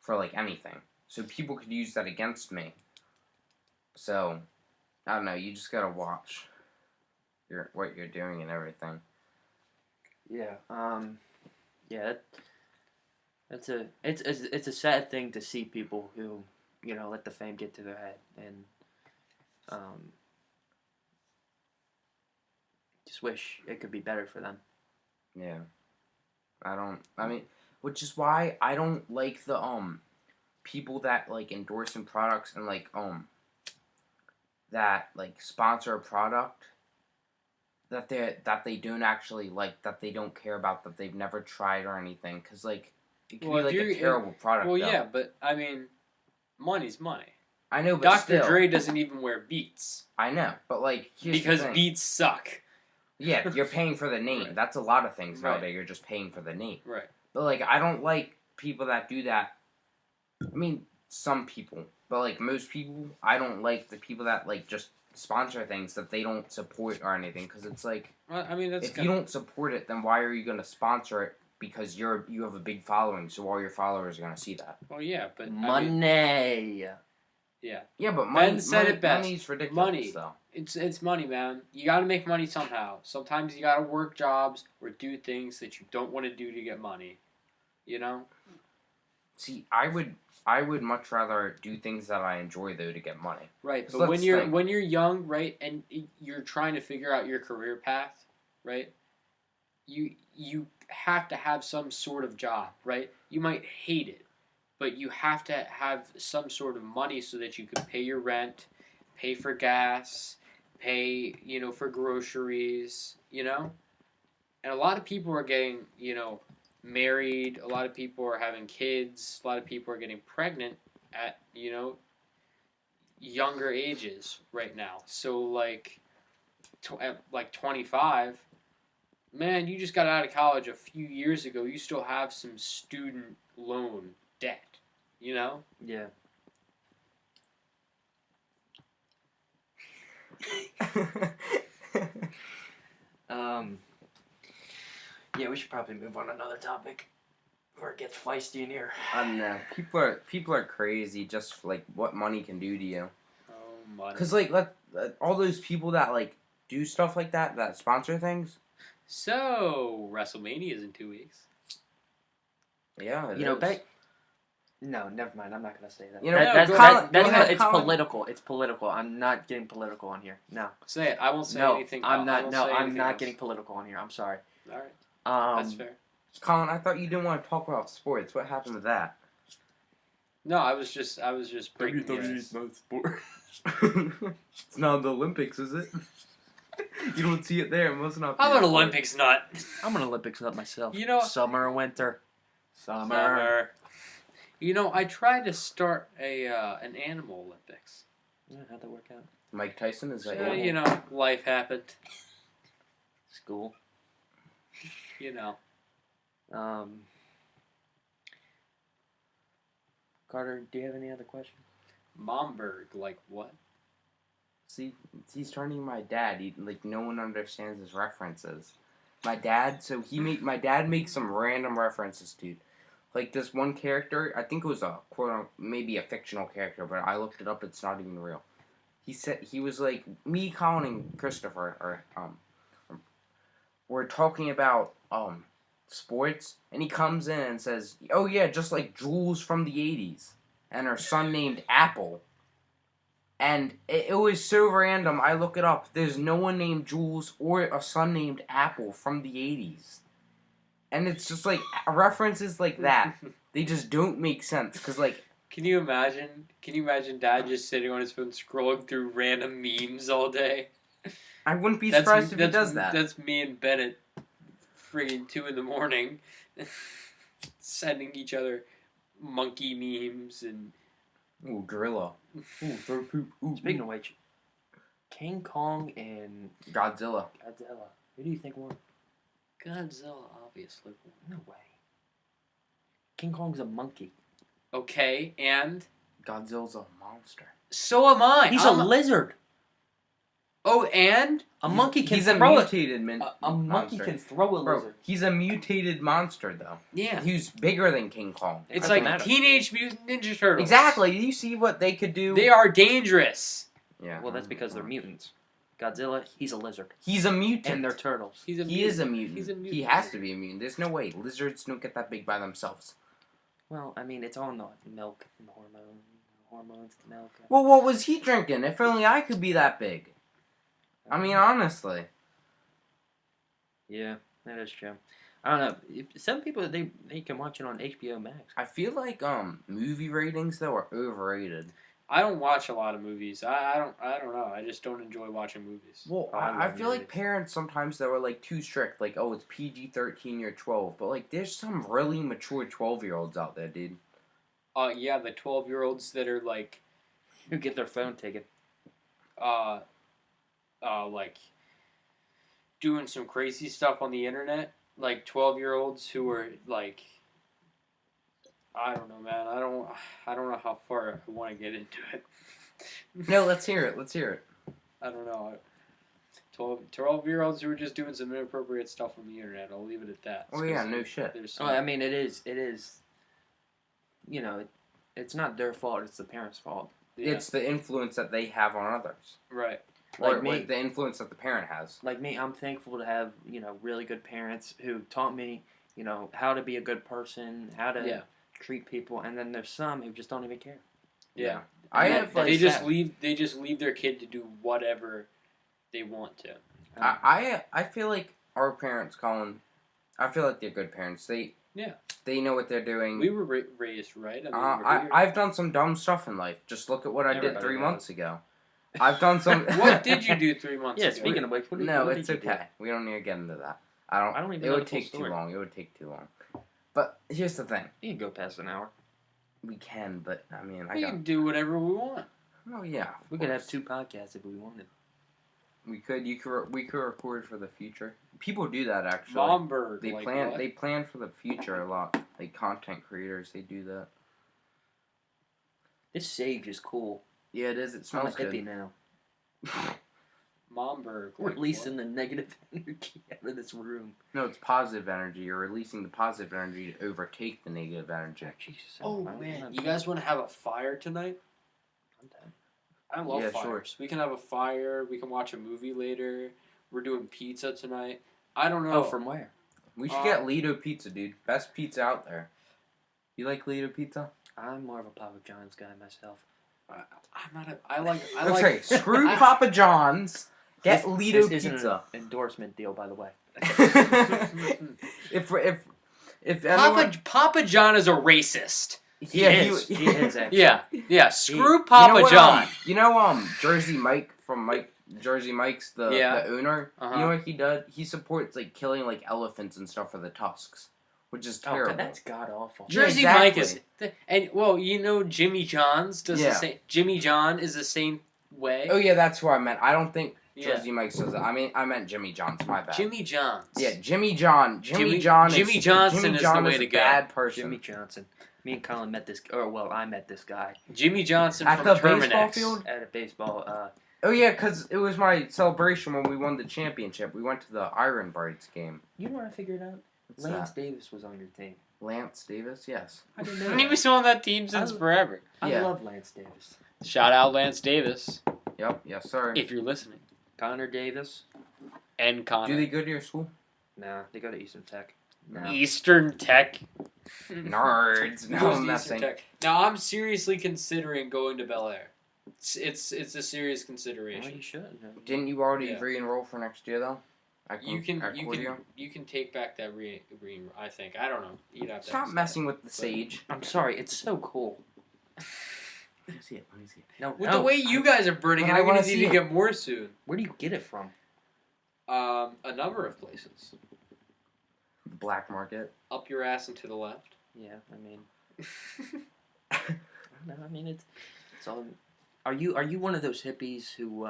Speaker 3: For, like, anything. So people could use that against me. So, I don't know, you just gotta watch what you're doing and everything.
Speaker 2: Yeah. It's a sad thing to see people who, let the fame get to their head, and just wish it could be better for them.
Speaker 3: Yeah. Which is why I don't like the people that like endorsing products and like that like sponsor a product that they don't actually like, that they don't care about, that they've never tried or anything, because like it could be like a terrible product.
Speaker 1: Well,
Speaker 3: though.
Speaker 1: yeah, but I mean, money's money.
Speaker 3: I know, but
Speaker 1: Dr.
Speaker 3: still,
Speaker 1: Dre doesn't even wear Beats.
Speaker 3: I know, but like
Speaker 1: because Beats suck.
Speaker 3: Yeah, you're paying for the name.
Speaker 1: Right.
Speaker 3: That's a lot of things
Speaker 1: Right.
Speaker 3: nowadays. You're just paying for the name.
Speaker 1: Right.
Speaker 3: But like, I don't like people that do that. I mean, some people, but like most people, I don't like the people that like just sponsor things that they don't support or anything. Because it's like,
Speaker 1: well, I mean, that's
Speaker 3: if you don't support it, then why are you going to sponsor it? Because you have a big following, so all your followers are going to see that.
Speaker 1: Well, yeah, but
Speaker 2: money.
Speaker 1: I mean, yeah.
Speaker 3: Yeah, but
Speaker 1: Ben said it best.
Speaker 3: Money's ridiculous,
Speaker 1: Money.
Speaker 3: though.
Speaker 1: It's money, man. You got to make money somehow. Sometimes you got to work jobs or do things that you don't want to do to get money. You know?
Speaker 3: See, I would much rather do things that I enjoy though to get money.
Speaker 1: Right,
Speaker 3: So
Speaker 1: but
Speaker 3: let's
Speaker 1: when you're young, right, and you're trying to figure out your career path, right? You have to have some sort of job, right? You might hate it, but you have to have some sort of money so that you can pay your rent, pay for gas, pay, for groceries, And a lot of people are getting, married, a lot of people are having kids, a lot of people are getting pregnant at, younger ages right now. So like at 25, man, you just got out of college a few years ago. You still have some student loan debt,
Speaker 2: Yeah. Yeah, we should probably move on to another topic before it gets feisty in here.
Speaker 3: I don't know. People are crazy. Just like what money can do to you.
Speaker 1: Oh, money.
Speaker 3: Because like all those people that like do stuff like that sponsor things.
Speaker 1: So WrestleMania is in 2 weeks.
Speaker 3: Yeah,
Speaker 2: No, never mind. I'm not gonna say that. It's
Speaker 3: Colin.
Speaker 2: political. It's political. I'm not getting political on here. No.
Speaker 1: Say it. I won't say anything.
Speaker 2: I'm not. No, I'm not
Speaker 1: else.
Speaker 2: getting political on here. I'm sorry.
Speaker 1: All right. That's fair.
Speaker 3: Colin, I thought you didn't want to talk about sports. What happened with that?
Speaker 1: No, I was just breaking
Speaker 2: WWE's not sport.
Speaker 3: It's not the Olympics, is it? You don't see it there. It must not be.
Speaker 1: I'm an Olympics nut.
Speaker 2: I'm an Olympics nut myself.
Speaker 1: Summer
Speaker 2: or winter.
Speaker 1: Summer. I tried to start an animal Olympics.
Speaker 2: Yeah, how'd that work out?
Speaker 3: Mike Tyson, is that
Speaker 1: life happened.
Speaker 2: School. Carter, do you have any other questions?
Speaker 1: Momberg, like what?
Speaker 3: See, he's turning my dad. No one understands his references. My dad makes some random references, dude. Like this one character, I think it was a maybe a fictional character, but I looked it up. It's not even real. He said he was like me, Colin, and Christopher, we're talking about sports, and he comes in and says, "Oh yeah, just like Jules from the '80s, and her son named Apple." And it was so random. I look it up. There's no one named Jules or a son named Apple from the '80s. And it's just like references like that. They just don't make sense. Cause like,
Speaker 1: can you imagine Dad just sitting on his phone scrolling through random memes all day?
Speaker 3: I wouldn't be surprised if he does that.
Speaker 1: That's me and Bennett, friggin' 2 a.m, sending each other monkey memes and.
Speaker 3: Ooh, gorilla. Ooh, throw poop. Ooh.
Speaker 2: Speaking of which, King Kong and
Speaker 3: Godzilla.
Speaker 2: Who do you think won?
Speaker 1: Godzilla obviously won.
Speaker 2: No way. King Kong's a monkey.
Speaker 1: Okay, and?
Speaker 3: Godzilla's a monster.
Speaker 1: So am I.
Speaker 2: He's a lizard.
Speaker 1: Oh, and?
Speaker 2: A monkey can
Speaker 3: he's
Speaker 2: throw
Speaker 3: a mutated
Speaker 2: a monkey can throw a lizard.
Speaker 3: He's a mutated monster, though.
Speaker 1: Yeah.
Speaker 3: He's bigger than King Kong.
Speaker 1: It's like Teenage Mutant Ninja Turtles.
Speaker 3: Exactly. Do you see what they could do?
Speaker 1: They are dangerous.
Speaker 3: Yeah.
Speaker 2: Well, that's because they're mutants. Godzilla, he's a lizard.
Speaker 3: He is a mutant.
Speaker 2: And they're turtles.
Speaker 3: He is a mutant. He's a mutant. He has to be a mutant. There's no way. Lizards don't get that big by themselves.
Speaker 2: Well, I mean, it's on the milk and the hormones, the milk.
Speaker 3: Well, what was he drinking? If only I could be that big. I mean, honestly.
Speaker 2: Yeah. That is true. I don't know. Some people they can watch it on HBO Max.
Speaker 3: I feel like movie ratings though are overrated.
Speaker 1: I don't watch a lot of movies. I don't know. I just don't enjoy watching movies.
Speaker 3: Well,
Speaker 2: Oh, I
Speaker 3: I
Speaker 2: love
Speaker 3: feel like
Speaker 2: movies.
Speaker 3: parents sometimes they were like too strict. Like, oh, it's PG-13, you're 12. But like, there's some really mature 12-year-olds out there, dude.
Speaker 1: Yeah, the 12-year-olds that are like,
Speaker 2: Who get their phone taken?
Speaker 1: like doing some crazy stuff on the internet. Like 12-year-olds who are like, I don't know, man. I don't know how far I want to get into it.
Speaker 3: No, let's hear it. Let's hear it.
Speaker 1: I don't know. 12-year-olds who are just doing some inappropriate stuff on the internet. I'll leave it at that.
Speaker 3: Oh yeah, no shit.
Speaker 1: There's some,
Speaker 2: I mean, it is. You know, it's not their fault. It's the parents' fault.
Speaker 1: yeah,
Speaker 3: It's the influence that they have on others.
Speaker 1: right.
Speaker 3: Or
Speaker 2: Like me.
Speaker 3: the influence that the parent has.
Speaker 2: Like me, I'm thankful to have really good parents who taught me how to be a good person, how to treat people, and then there's some who just don't even care.
Speaker 1: Yeah.
Speaker 3: I
Speaker 2: And
Speaker 3: have
Speaker 2: that-
Speaker 3: like
Speaker 1: They just
Speaker 2: sad.
Speaker 1: leave. They just leave their kid to do whatever they want to.
Speaker 3: I feel like our parents, Colin, I feel like they're good parents. They know what they're doing.
Speaker 1: We were raised right. I mean, we're here.
Speaker 3: I've done some dumb stuff in life. Just look at what I did
Speaker 1: Everybody
Speaker 3: 3
Speaker 1: has.
Speaker 3: months ago. I've done some.
Speaker 1: What did you do 3 months
Speaker 2: Yeah,
Speaker 1: ago?
Speaker 2: speaking of which, what
Speaker 3: No,
Speaker 2: did
Speaker 3: it's
Speaker 2: you do?
Speaker 3: okay. We don't need to get into that.
Speaker 2: I don't even
Speaker 3: It
Speaker 2: know
Speaker 3: would
Speaker 2: the full
Speaker 3: take too
Speaker 2: story.
Speaker 3: long. It would take too long. But here's the thing.
Speaker 2: You can go past an hour.
Speaker 3: We can, but I mean,
Speaker 1: We can do whatever we want.
Speaker 3: Oh yeah.
Speaker 2: We could have 2 podcasts if we wanted.
Speaker 3: We could. We could record for the future. People do that actually.
Speaker 1: Momberg.
Speaker 3: They
Speaker 1: like
Speaker 3: plan.
Speaker 1: what?
Speaker 3: They plan for the future a lot. Like content creators, they do that.
Speaker 2: This sage is cool.
Speaker 3: Yeah, it is. It
Speaker 2: I'm a
Speaker 3: smells
Speaker 2: hippie
Speaker 3: good.
Speaker 2: now.
Speaker 1: Momberg.
Speaker 2: We're
Speaker 1: Like
Speaker 2: releasing
Speaker 1: what?
Speaker 2: the negative energy out of this room.
Speaker 3: No, it's positive energy. You're releasing the positive energy to overtake the negative energy.
Speaker 2: Jesus.
Speaker 1: Oh man, you guys want to have a fire tonight?
Speaker 2: I'm down.
Speaker 1: I love
Speaker 3: Yeah,
Speaker 1: fires.
Speaker 3: sure.
Speaker 1: We can have a fire. We can watch a movie later. We're doing pizza tonight. I don't know.
Speaker 2: Oh, from where?
Speaker 3: We should get Lido Pizza, dude. Best pizza out there. You like Lido Pizza?
Speaker 2: I'm more of a Papa John's guy myself.
Speaker 1: I'm not. I like.
Speaker 3: Okay, screw Papa John's. Get Lido
Speaker 2: This isn't
Speaker 3: Pizza.
Speaker 2: an endorsement deal, by the way.
Speaker 3: if anyone,
Speaker 1: Papa John is a racist.
Speaker 2: He
Speaker 3: Yeah,
Speaker 2: is. He is, actually.
Speaker 1: Yeah. Screw
Speaker 3: you
Speaker 1: Papa
Speaker 3: know what,
Speaker 1: John.
Speaker 3: You know Jersey Mike from Jersey Mike's the owner.
Speaker 1: Uh-huh.
Speaker 3: You know what he does? He supports like killing like elephants and stuff for the tusks, which is
Speaker 2: Oh,
Speaker 3: terrible.
Speaker 2: God, that's god awful.
Speaker 3: Yeah,
Speaker 1: Jersey
Speaker 3: exactly.
Speaker 1: Mike is, and well, Jimmy John's does the same. Jimmy John is the same way.
Speaker 3: Oh yeah, that's who I meant. I don't think
Speaker 1: Yeah.
Speaker 3: Jersey Mike's does it. I meant Jimmy John's. My bad.
Speaker 1: Jimmy John's.
Speaker 3: Yeah, Jimmy John.
Speaker 1: Jimmy
Speaker 3: Johnson
Speaker 1: is the way to go.
Speaker 3: Bad person.
Speaker 2: Jimmy Johnson. Me and Colin met this, I met this guy
Speaker 1: Jimmy Johnson
Speaker 3: At
Speaker 1: from
Speaker 3: the baseball
Speaker 1: Terminex.
Speaker 3: field?
Speaker 2: at a baseball.
Speaker 3: Oh yeah, because it was my celebration when we won the championship. We went to the Iron Brights game.
Speaker 2: You know what I figured out?
Speaker 3: What's
Speaker 2: Lance
Speaker 3: that?
Speaker 2: Davis was on your team.
Speaker 3: Lance Davis, yes.
Speaker 2: I didn't know.
Speaker 1: He
Speaker 2: that.
Speaker 1: was on that team since forever.
Speaker 2: I
Speaker 3: Yeah.
Speaker 2: love Lance Davis.
Speaker 1: Shout out Lance Davis
Speaker 3: Yep, yes sir.
Speaker 1: if you're listening.
Speaker 2: Connor Davis.
Speaker 1: And Connor.
Speaker 3: Do they go to your school?
Speaker 2: Nah, they go to Eastern Tech. No.
Speaker 1: Eastern Tech.
Speaker 3: Nerds. No,
Speaker 1: Who's
Speaker 3: I'm
Speaker 1: Eastern
Speaker 3: messing.
Speaker 1: Tech? Now I'm seriously considering going to Bel Air. It's a serious
Speaker 2: Well,
Speaker 1: consideration.
Speaker 2: you should.
Speaker 3: Didn't you already
Speaker 1: Yeah.
Speaker 3: re-enroll for next year though?
Speaker 1: You can take back that I think. I don't know. You'd have to
Speaker 3: Stop
Speaker 1: ask
Speaker 3: messing with the sage.
Speaker 2: I'm sorry. It's so cool.
Speaker 3: Let me see it. Let me see it.
Speaker 2: No,
Speaker 1: With
Speaker 2: no.
Speaker 1: the way you guys are burning it,
Speaker 3: But I
Speaker 1: I'm
Speaker 3: wanna
Speaker 1: gonna need
Speaker 3: see
Speaker 1: to
Speaker 3: it.
Speaker 1: get more soon.
Speaker 2: Where do you get it from?
Speaker 1: A number of places.
Speaker 3: The black market.
Speaker 1: Up your ass and to the left.
Speaker 2: Yeah, I mean, no, I mean it's all. Are you one of those hippies who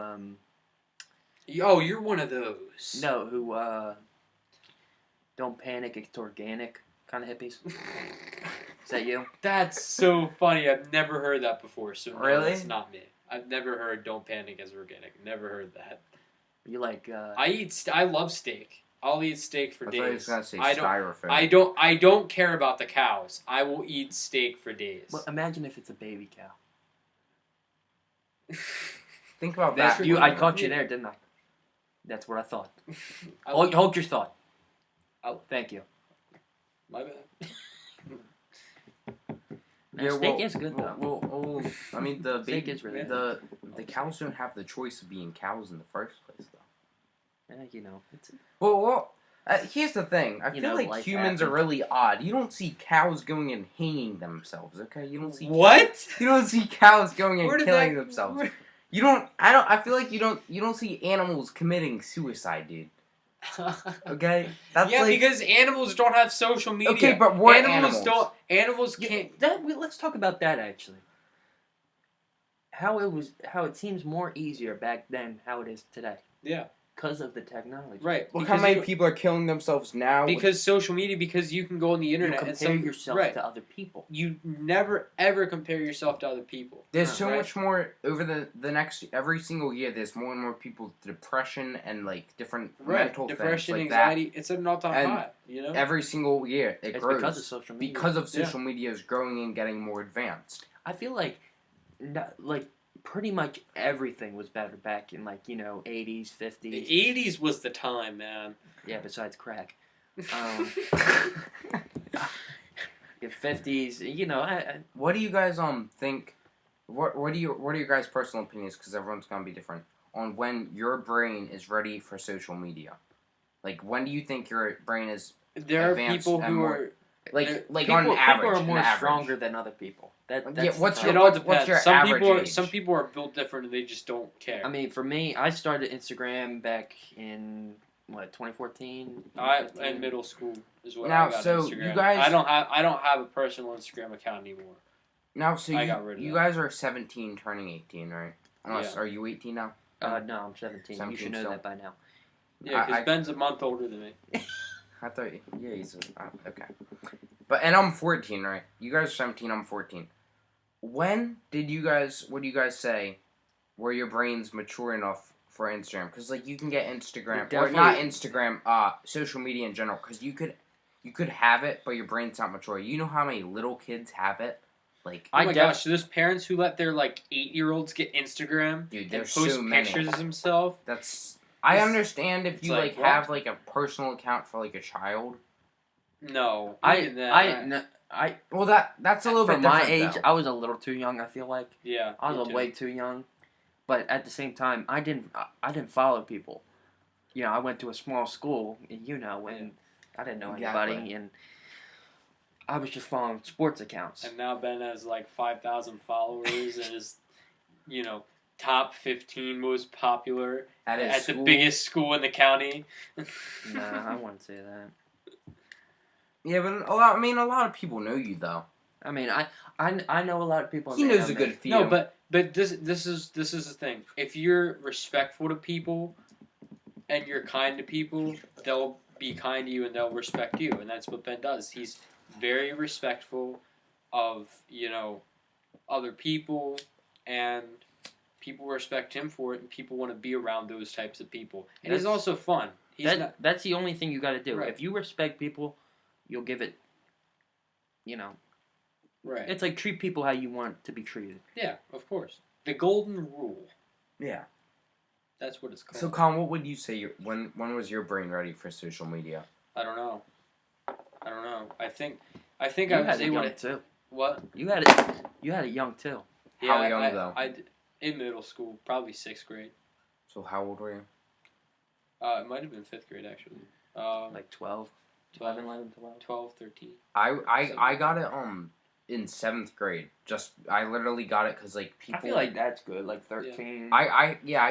Speaker 1: Oh, you're one of those.
Speaker 2: no who don't panic, it's organic kind of hippies? Is that you?
Speaker 1: That's so funny. I've never heard that before. So no,
Speaker 3: Really?
Speaker 1: that's not me. I've never heard "Don't panic" as organic. Never heard that.
Speaker 2: You like
Speaker 1: I love steak. I'll eat steak for
Speaker 3: I thought you was
Speaker 1: days.
Speaker 3: gonna say
Speaker 1: I don't.
Speaker 3: styrofoam.
Speaker 1: I don't care about the cows. I will eat steak for days.
Speaker 2: well, imagine if it's a baby cow.
Speaker 3: Think about
Speaker 1: That's
Speaker 3: that.
Speaker 2: I caught you there, didn't I? That's what I thought.
Speaker 1: I
Speaker 2: Hold your thought.
Speaker 1: I'll-
Speaker 2: Thank you.
Speaker 1: My bad.
Speaker 2: Steak is good though.
Speaker 3: Well, I mean the
Speaker 2: Steak is really
Speaker 3: the cows don't have the choice of being cows in the first place though.
Speaker 2: You know, it's
Speaker 3: Well, Here's the thing. I feel like
Speaker 2: life
Speaker 3: humans are
Speaker 2: happens.
Speaker 3: really odd. You don't see cows going and hanging themselves, okay? You don't see
Speaker 1: What?
Speaker 3: You don't see cows going
Speaker 1: Where
Speaker 3: and
Speaker 1: did
Speaker 3: killing
Speaker 1: that-
Speaker 3: themselves.
Speaker 1: where-
Speaker 3: You don't. I don't. I feel like you don't see animals committing suicide, dude. Okay, that's
Speaker 1: yeah,
Speaker 3: like
Speaker 1: because animals don't have social media.
Speaker 3: okay, but we're
Speaker 1: animals don't. Animals
Speaker 2: Yeah,
Speaker 1: can't.
Speaker 2: let's talk about that actually. How it seems more easier back then, how it is today.
Speaker 1: Yeah.
Speaker 2: Because of the technology.
Speaker 1: Right.
Speaker 3: look how many people are killing themselves now.
Speaker 1: Because social media, because you can go on the
Speaker 2: You
Speaker 1: internet
Speaker 2: compare
Speaker 1: and
Speaker 2: yourself
Speaker 1: right.
Speaker 2: to other people.
Speaker 1: You never ever compare yourself to other people.
Speaker 3: There's so
Speaker 1: right?
Speaker 3: much more over the next every single year. There's more and more people with depression and like different mental
Speaker 1: Depression,
Speaker 3: things like
Speaker 1: anxiety. It's at an all-time
Speaker 3: And
Speaker 1: high. You know.
Speaker 3: Every single year it
Speaker 2: It's
Speaker 3: grows
Speaker 2: because of social media.
Speaker 3: because of social media is growing and getting more advanced.
Speaker 2: I feel like pretty much everything was better back in 80s, 50s.
Speaker 1: The 80s was the time, man.
Speaker 2: Yeah, besides crack. 50s,
Speaker 3: What do you guys think? What are your guys' personal opinions? Because everyone's gonna be different on when your brain is ready for social media. Like when do you think your brain is
Speaker 1: There are
Speaker 3: advanced
Speaker 1: people
Speaker 3: and
Speaker 1: who
Speaker 3: more-
Speaker 1: are
Speaker 3: like
Speaker 2: people,
Speaker 3: on average?
Speaker 2: people are more
Speaker 3: an average.
Speaker 2: stronger than other people. That's
Speaker 3: what's
Speaker 2: the
Speaker 3: your-
Speaker 1: It all
Speaker 3: what's
Speaker 1: depends.
Speaker 3: your
Speaker 1: some
Speaker 3: average
Speaker 1: people are
Speaker 3: age?
Speaker 1: some people are built different and they just don't care.
Speaker 2: I mean, for me, I started Instagram back in 2014.
Speaker 1: In middle school is when
Speaker 3: Now,
Speaker 1: I got
Speaker 3: so
Speaker 1: Instagram.
Speaker 3: you guys-
Speaker 1: I don't have a personal Instagram account anymore.
Speaker 3: Now, so
Speaker 1: I got rid of
Speaker 3: you
Speaker 1: that.
Speaker 3: guys are 17, turning 18, right? Unless
Speaker 1: Yeah.
Speaker 3: are you 18 now?
Speaker 2: No, I'm 17. You
Speaker 3: 17
Speaker 2: should know
Speaker 3: still.
Speaker 2: that by now.
Speaker 1: Yeah, because
Speaker 3: I-
Speaker 1: Ben's a month older than me.
Speaker 3: I thought, yeah, he's okay. And I'm 14, right? You guys are 17, I'm 14. When did you guys, what do you guys say, were your brains mature enough for Instagram? Because, like, you can get Instagram, or not Instagram, social media in general, because you could have it, but your brain's not mature. You know how many little kids have it? Like,
Speaker 1: Oh my gosh, there's parents who let their, 8-year-olds get Instagram
Speaker 3: dude,
Speaker 1: and
Speaker 3: there's
Speaker 1: post
Speaker 3: so many.
Speaker 1: pictures of themselves.
Speaker 3: I understand if
Speaker 1: it's
Speaker 3: you,
Speaker 1: like,
Speaker 3: have,
Speaker 1: what?
Speaker 3: a personal account for, a child.
Speaker 1: No.
Speaker 3: Well, that's a little
Speaker 2: for
Speaker 3: bit
Speaker 2: my
Speaker 3: different,
Speaker 2: age,
Speaker 3: though.
Speaker 2: I was a little too young. I feel like
Speaker 1: Yeah.
Speaker 2: I
Speaker 1: me
Speaker 2: was
Speaker 1: too.
Speaker 2: way too young, but at the same time, I didn't follow people. I went to a small school, and I didn't know anybody,
Speaker 3: Exactly.
Speaker 2: and I was just following sports accounts.
Speaker 1: And now Ben has 5,000 followers and is, top 15 most popular
Speaker 3: At
Speaker 1: the biggest school in the county.
Speaker 2: Nah, I wouldn't say that.
Speaker 3: Yeah, but a lot of people know you though.
Speaker 2: I mean, I know a lot of people.
Speaker 3: He knows a good few.
Speaker 1: No, but this is the thing. If you're respectful to people and you're kind to people, they'll be kind to you and they'll respect you, and that's what Ben does. He's very respectful of other people, and people respect him for it, and people want to be around those types of people. And he's also fun.
Speaker 2: That's the only thing you got to do.
Speaker 1: Right.
Speaker 2: If you respect people, you'll give it.
Speaker 1: Right.
Speaker 2: It's like treat people how you want to be treated.
Speaker 1: Yeah, of course. The golden rule.
Speaker 3: Yeah.
Speaker 1: That's what it's called.
Speaker 3: So, Colin, what would you say? When was your brain ready for social media?
Speaker 1: I don't know. I think
Speaker 2: You
Speaker 1: I would
Speaker 2: had
Speaker 1: say
Speaker 2: it young
Speaker 1: what.
Speaker 2: too.
Speaker 1: What?
Speaker 2: You had it young too.
Speaker 3: How
Speaker 1: Yeah,
Speaker 3: young, though?
Speaker 1: In middle school, probably 6th grade.
Speaker 3: So, how old were you?
Speaker 1: It might have been 5th grade actually.
Speaker 2: Like 12,
Speaker 1: 12,
Speaker 2: 11, 12.
Speaker 1: 12, 13.
Speaker 3: I got it in 7th grade. I literally got it because people.
Speaker 2: I feel like that's good. Like 13.
Speaker 3: I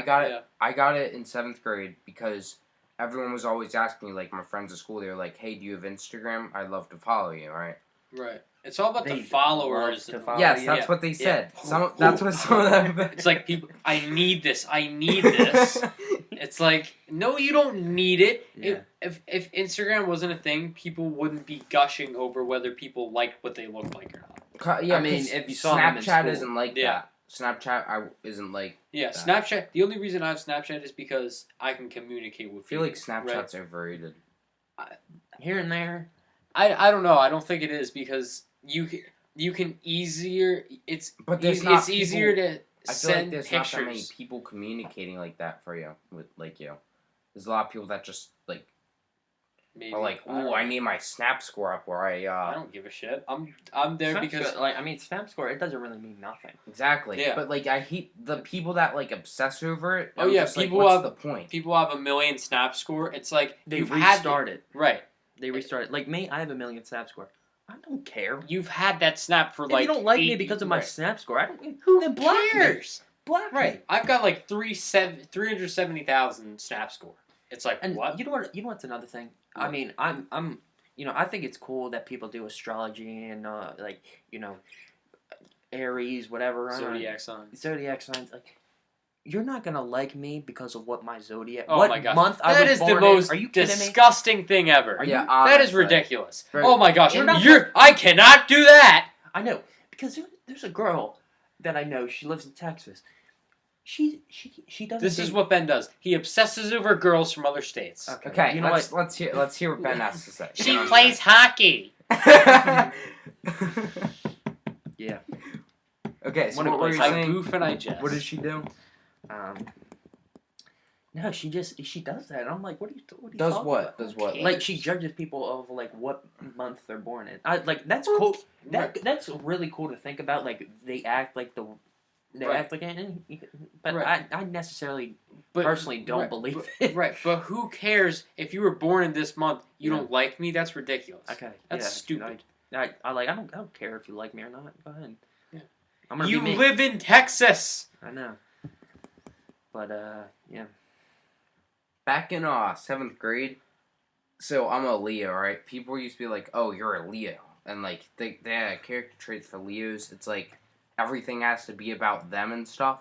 Speaker 3: got it.
Speaker 1: Yeah.
Speaker 3: I got it in 7th grade because everyone was always asking me, my friends at school. They were like, "Hey, do you have Instagram? I'd love to follow you." Right.
Speaker 1: Right. It's all about
Speaker 2: They
Speaker 1: the followers.
Speaker 2: love to
Speaker 1: and-
Speaker 2: follow
Speaker 3: Yes,
Speaker 2: you.
Speaker 3: that's
Speaker 1: Yeah.
Speaker 3: what they said.
Speaker 1: Yeah.
Speaker 3: That's what some of them.
Speaker 1: It's like people. I need this. I need this. It's like, no, you don't need it.
Speaker 2: Yeah.
Speaker 1: If Instagram wasn't a thing, people wouldn't be gushing over whether people liked what they look like or not.
Speaker 3: Yeah,
Speaker 2: I mean,
Speaker 3: 'cause
Speaker 2: if you saw them in
Speaker 3: Snapchat
Speaker 2: school.
Speaker 3: isn't like
Speaker 1: Yeah.
Speaker 3: that. Snapchat isn't like.
Speaker 1: Yeah,
Speaker 3: that.
Speaker 1: Snapchat. The only reason I have Snapchat is because I can communicate with
Speaker 3: I feel
Speaker 1: people.
Speaker 3: like Snapchat's overrated.
Speaker 2: Here and there.
Speaker 1: I don't know. I don't think it is because you can easier. It's
Speaker 3: But there's
Speaker 1: easy,
Speaker 3: not
Speaker 1: it's easier
Speaker 3: people-
Speaker 1: to
Speaker 3: I feel like
Speaker 1: send
Speaker 3: there's not that many
Speaker 1: pictures.
Speaker 3: people communicating like that for you with you. There's a lot of people that just
Speaker 1: Maybe.
Speaker 3: Or like,
Speaker 1: don't
Speaker 3: ooh, I
Speaker 1: know.
Speaker 3: need my snap score up, or
Speaker 1: I don't give a shit. I'm there
Speaker 2: Snap
Speaker 1: because
Speaker 2: score, like, I mean, snap score, it doesn't really mean nothing.
Speaker 3: exactly.
Speaker 1: Yeah.
Speaker 3: But like, I hate the people that like obsess over it.
Speaker 1: Oh,
Speaker 3: I'm
Speaker 1: yeah,
Speaker 3: just like,
Speaker 1: people
Speaker 3: what's
Speaker 1: have-
Speaker 3: the point?
Speaker 1: people have 1 million snap score. It's like
Speaker 2: They
Speaker 1: you've
Speaker 2: restart it.
Speaker 1: Right.
Speaker 2: They restart it. Like me, I have 1 million snap score. I don't care.
Speaker 1: You've had that snap for
Speaker 2: If
Speaker 1: like.
Speaker 2: you don't like me
Speaker 1: 8
Speaker 2: because of my
Speaker 1: right.
Speaker 2: snap score, I don't.
Speaker 1: Who
Speaker 2: then block
Speaker 1: cares?
Speaker 2: me. Block
Speaker 1: Right.
Speaker 2: me.
Speaker 1: I've got like 370,000 snap score. It's like
Speaker 2: And
Speaker 1: what?
Speaker 2: you know what? You know what's another thing? I
Speaker 1: What?
Speaker 2: mean, I'm. I think it's cool that people do astrology and like Aries, whatever.
Speaker 1: Zodiac signs.
Speaker 2: Zodiac signs. Like, you're not gonna like me because of what my zodiac.
Speaker 1: Oh
Speaker 2: what
Speaker 1: my gosh.
Speaker 2: month I
Speaker 1: That
Speaker 2: was
Speaker 1: is the
Speaker 2: born
Speaker 1: most
Speaker 2: in? Are you kidding me?
Speaker 1: disgusting thing ever.
Speaker 3: Yeah,
Speaker 1: That is
Speaker 3: honestly.
Speaker 1: ridiculous.
Speaker 3: Right.
Speaker 1: Oh my gosh.
Speaker 2: You're not-
Speaker 1: I cannot do that.
Speaker 2: I know because there's a girl that I know. She lives in Texas. She doesn't.
Speaker 1: This is
Speaker 2: date-
Speaker 1: what Ben does. He obsesses over girls from other states.
Speaker 3: Okay,
Speaker 2: You know
Speaker 3: let's
Speaker 2: what?
Speaker 3: let's hear what Ben has to say.
Speaker 1: She plays hockey.
Speaker 2: Yeah.
Speaker 3: Okay, so
Speaker 2: What
Speaker 3: what were you
Speaker 1: I
Speaker 3: saying?
Speaker 1: goof and I jest.
Speaker 3: What does she do?
Speaker 2: No, she does that. And I'm like, what are you
Speaker 3: Does
Speaker 2: talking
Speaker 3: what?
Speaker 2: about?
Speaker 3: Does what?
Speaker 2: Like she judges people of like what month they're born in. That's cool. That's really cool to think about. Like they act like
Speaker 1: Right.
Speaker 2: act like it, but
Speaker 1: Right.
Speaker 2: I necessarily
Speaker 1: But-
Speaker 2: personally don't
Speaker 1: right,
Speaker 2: believe
Speaker 1: but-
Speaker 2: it.
Speaker 1: Right, but who cares if you were born in this month? You
Speaker 2: Yeah.
Speaker 1: don't like me? That's ridiculous.
Speaker 2: Okay,
Speaker 1: That's
Speaker 2: yeah,
Speaker 1: stupid.
Speaker 2: I don't care if you like me or not. Go ahead.
Speaker 1: Yeah.
Speaker 2: I'm gonna
Speaker 1: You
Speaker 2: be me.
Speaker 1: live in Texas.
Speaker 2: I know. But yeah.
Speaker 3: Back in 7th grade, so I'm a Leo, right? People used to be like, "Oh, you're a Leo," and like they had character traits for Leos. It's like everything has to be about them and stuff.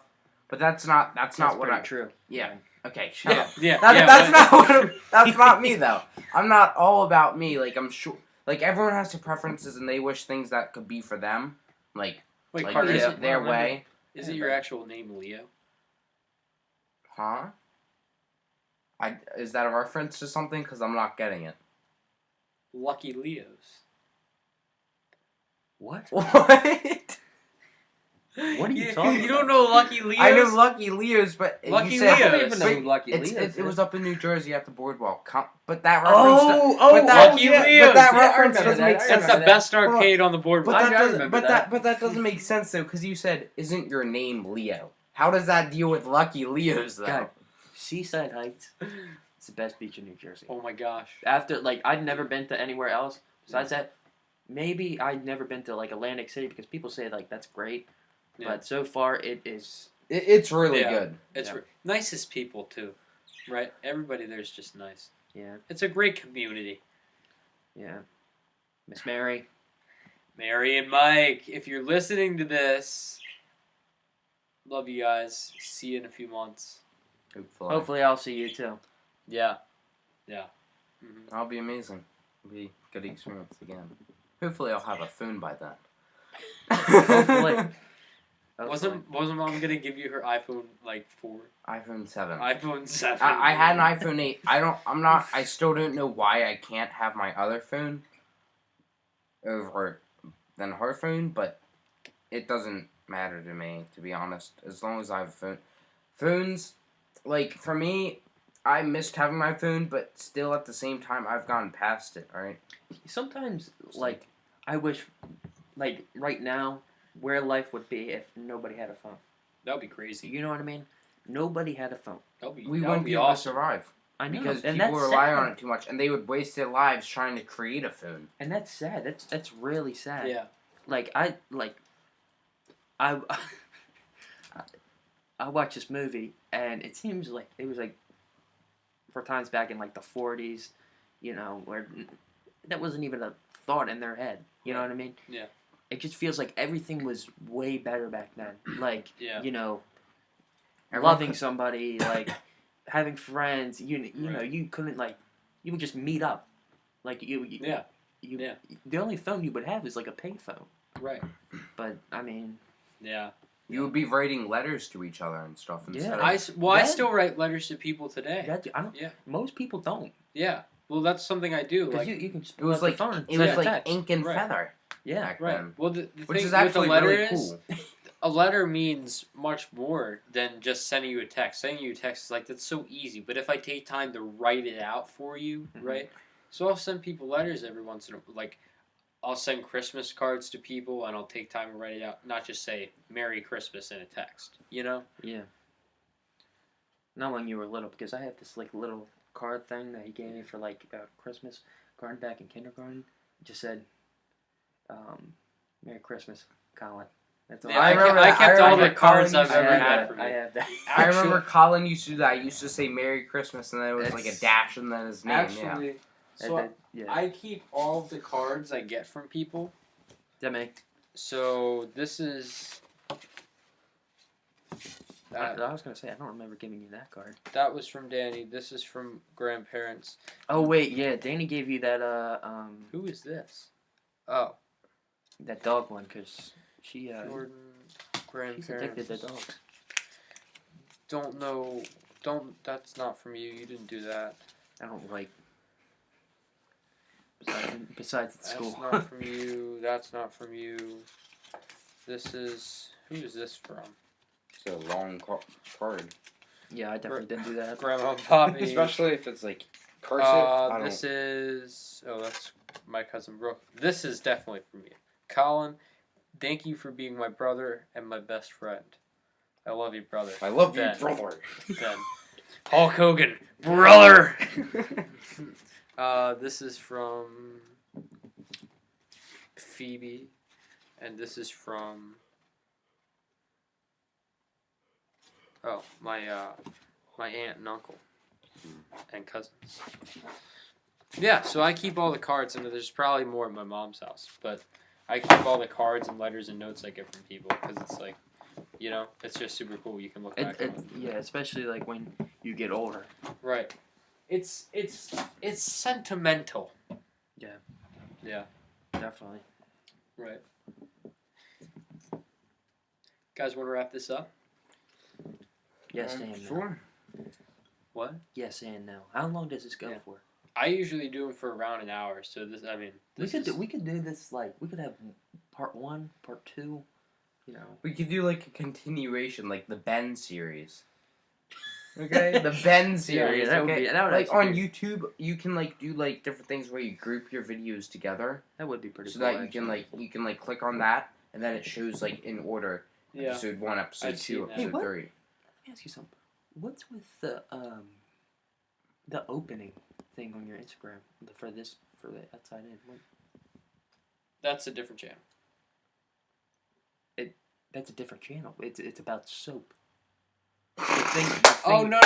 Speaker 3: But that's not what
Speaker 2: pretty
Speaker 3: I.
Speaker 2: true.
Speaker 3: Yeah. Okay. Shut up.
Speaker 1: Yeah,
Speaker 3: That's
Speaker 1: but-
Speaker 3: not what. That's not me though. I'm not all about me. Like I'm sure. Like everyone has their preferences and they wish things that could be for them. Like
Speaker 1: Wait,
Speaker 3: like
Speaker 1: Carter,
Speaker 2: yeah.
Speaker 3: their
Speaker 1: is it,
Speaker 3: way.
Speaker 1: is it your actual name, Leo?
Speaker 3: Huh? Is that a reference to something? Because I'm not getting it.
Speaker 1: Lucky Leos.
Speaker 2: What?
Speaker 3: What?
Speaker 2: What are you talking
Speaker 1: You don't
Speaker 2: about?
Speaker 1: know Lucky Leos?
Speaker 3: I know Lucky Leos, but
Speaker 1: Lucky
Speaker 3: you said,
Speaker 1: Leos.
Speaker 2: I don't even know who
Speaker 3: but
Speaker 2: Lucky
Speaker 3: it's-
Speaker 2: Leos
Speaker 3: it
Speaker 2: is.
Speaker 3: was up in New Jersey at the boardwalk. But that reference.
Speaker 1: Lucky Leos.
Speaker 3: But that
Speaker 2: Yeah, I
Speaker 3: reference
Speaker 2: remember
Speaker 3: doesn't
Speaker 2: that.
Speaker 3: make
Speaker 2: I
Speaker 3: sense.
Speaker 1: That's
Speaker 2: remember
Speaker 1: the
Speaker 2: that.
Speaker 1: best arcade on the boardwalk.
Speaker 3: But
Speaker 2: I
Speaker 3: that doesn't.
Speaker 2: remember
Speaker 3: But
Speaker 2: that.
Speaker 3: that doesn't make sense though, because you said, "Isn't your name Leo?" How does that deal with Lucky Leos though?
Speaker 2: God. Seaside Heights. It's the best beach in New Jersey.
Speaker 1: Oh my gosh.
Speaker 2: After I've never been to anywhere else besides that. Maybe I'd never been to Atlantic City because people say that's great,
Speaker 1: Yeah.
Speaker 2: but so far it is.
Speaker 3: It's really
Speaker 1: Yeah.
Speaker 3: good.
Speaker 1: It's
Speaker 2: Yeah.
Speaker 1: nicest people too, right? Everybody there's just nice.
Speaker 2: Yeah,
Speaker 1: It's a great community.
Speaker 2: yeah. Miss Mary.
Speaker 1: Mary and Mike, if you're listening to this, love you guys. See you in a few months.
Speaker 2: Hopefully I'll see you too.
Speaker 1: Yeah. Yeah. Mhm.
Speaker 3: That'll be amazing. It'll be a good experience again. Hopefully I'll have a phone by then.
Speaker 2: Hopefully.
Speaker 1: Wasn't Mom gonna give you her iPhone 4?
Speaker 3: iPhone 7.
Speaker 1: iPhone 7.
Speaker 3: I had an iPhone 8. I still don't know why I can't have my other phone over than her phone, but it doesn't matter to me, to be honest, as long as I have a phone. Phones, for me, I missed having my phone, but still at the same time, I've gone past it, right?
Speaker 2: Sometimes I wish right now where life would be if nobody had a phone.
Speaker 1: That would be crazy.
Speaker 2: You know what I mean? Nobody had a phone.
Speaker 3: We wouldn't be able to survive.
Speaker 2: I know.
Speaker 3: Because
Speaker 2: and
Speaker 3: people
Speaker 2: that's
Speaker 3: rely
Speaker 2: sad.
Speaker 3: on it too much, and they would waste their lives trying to create a phone.
Speaker 2: And that's sad. That's really sad.
Speaker 1: Yeah.
Speaker 2: I watched this movie, and it seems like it was for times back in the 40s, where that wasn't even a thought in their head. You know what I mean?
Speaker 1: Yeah.
Speaker 2: It just feels like everything was way better back then.
Speaker 1: Yeah.
Speaker 3: Everyone
Speaker 2: Loving
Speaker 3: could-
Speaker 2: somebody, having friends. You know, you couldn't you would just meet up.
Speaker 1: Yeah.
Speaker 2: The only phone you would have is a payphone.
Speaker 1: Right.
Speaker 2: But I mean,
Speaker 1: Yeah.
Speaker 3: You would be writing letters to each other and stuff instead of...
Speaker 1: I
Speaker 2: That-
Speaker 1: still write letters to people today.
Speaker 2: I don't.
Speaker 1: Yeah.
Speaker 2: Most people don't.
Speaker 1: Yeah. Well, that's something I do.
Speaker 2: Because you can just
Speaker 3: It was
Speaker 2: pull out the phone and
Speaker 3: it was
Speaker 2: send a text.
Speaker 3: ink and
Speaker 1: Right.
Speaker 3: feather
Speaker 2: Yeah.
Speaker 3: back
Speaker 1: Right.
Speaker 3: then.
Speaker 1: Well, the
Speaker 3: Which
Speaker 1: thing
Speaker 3: is
Speaker 1: with
Speaker 3: actually
Speaker 1: a letter
Speaker 3: really
Speaker 1: is,
Speaker 3: cool.
Speaker 1: a letter means much more than just sending you a text. Sending you a text is that's so easy. But if I take time to write it out for you,
Speaker 2: Mhm.
Speaker 1: right? So I'll send people letters every once in a like. I'll send Christmas cards to people, and I'll take time to write it out. Not just say "Merry Christmas" in a text. You know?
Speaker 2: Yeah. Not when you were little, because I have this like little card thing that he gave me for like Christmas card back in kindergarten. It just said, "Merry Christmas, Colin." That's all.
Speaker 1: Yeah, I kept all the cards I've ever had from you.
Speaker 2: I have that.
Speaker 3: I remember Colin used to do that. I used to say Merry Christmas, and then it was like a dash and then his name.
Speaker 1: Actually, so
Speaker 2: yeah.
Speaker 1: I keep all of the cards I get from people.
Speaker 2: That me.
Speaker 1: So this is.
Speaker 2: I was gonna say I don't remember giving you that card.
Speaker 1: That was from Danny. This is from grandparents.
Speaker 2: Oh wait, yeah, Danny gave you that
Speaker 1: Who is this? Oh,
Speaker 2: that dog one, cause she
Speaker 1: Jordan.
Speaker 2: she's
Speaker 1: Grandparents.
Speaker 2: addicted to dogs.
Speaker 1: Don't know. Don't. That's not from you. You didn't do that.
Speaker 2: I don't like. Besides at school.
Speaker 1: That's not from you. That's not from you. This is. Who is this from?
Speaker 3: It's a long card.
Speaker 2: Yeah, I definitely didn't do that.
Speaker 1: Grandma and Poppy.
Speaker 3: Especially if it's like cursive.
Speaker 1: This is. Oh, that's my cousin Brooke. This is definitely from you. Colin, thank you for being my brother and my best friend. I love you, brother.
Speaker 3: I love
Speaker 1: Ben.
Speaker 3: you, brother.
Speaker 1: Ben. Hulk Hogan, brother! This is from Phoebe, and this is from my aunt and uncle and cousins. Yeah, so I keep all the cards, and there's probably more at my mom's house, but I keep all the cards and letters and notes I get from people because it's like, you know, it's just super cool. You can look back on it.
Speaker 2: Yeah, especially like when you get older.
Speaker 1: Right. It's sentimental.
Speaker 2: Yeah.
Speaker 1: Yeah.
Speaker 2: Definitely.
Speaker 1: Right. Guys, want to wrap this up?
Speaker 2: Yes and no.
Speaker 3: Sure.
Speaker 1: What?
Speaker 2: Yes and no. How long does this go for?
Speaker 1: I usually do them for around an hour. So this, I mean,
Speaker 2: We could do this like we could have part 1, part 2. You know,
Speaker 3: We could do like a continuation, like the Ben series. Okay, the Ben series.
Speaker 2: that would
Speaker 3: okay?
Speaker 2: be that would
Speaker 3: Like
Speaker 2: actually
Speaker 3: on
Speaker 2: be,
Speaker 3: YouTube, you can like do like different things where you group your videos together,
Speaker 2: that would be pretty
Speaker 3: so
Speaker 2: cool.
Speaker 3: that you can click on that, and then it shows like in order.
Speaker 1: Yeah.
Speaker 3: Episode 1, episode
Speaker 1: I've seen
Speaker 3: 2,
Speaker 1: that.
Speaker 3: episode
Speaker 2: Hey, what?
Speaker 3: 3.
Speaker 2: Let me ask you something. What's with the opening thing on your Instagram for the outside in? What?
Speaker 1: That's a different channel.
Speaker 2: That's a different channel. It's about soap.
Speaker 1: Oh no!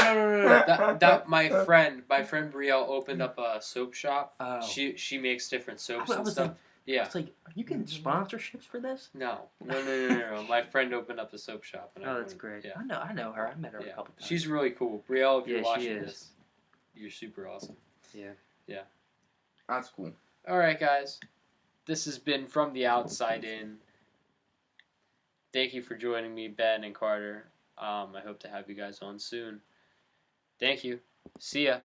Speaker 1: That my friend Brielle opened up a soap shop.
Speaker 2: Oh.
Speaker 1: She makes different soaps
Speaker 2: I
Speaker 1: and
Speaker 2: was
Speaker 1: stuff.
Speaker 2: like,
Speaker 1: Yeah.
Speaker 2: It's like, are you getting sponsorships for this?
Speaker 1: No. My friend opened up a soap shop. And
Speaker 2: Oh, that's great.
Speaker 1: Yeah.
Speaker 2: I know her. I met her a couple times.
Speaker 1: She's really cool. Brielle, if you're
Speaker 2: Yeah, she
Speaker 1: watching
Speaker 2: is.
Speaker 1: this, you're super awesome.
Speaker 2: Yeah.
Speaker 3: That's cool.
Speaker 1: All right, guys. This has been From the Outside In. Thank you for joining me, Ben and Carter. I hope to have you guys on soon. Thank you. See ya.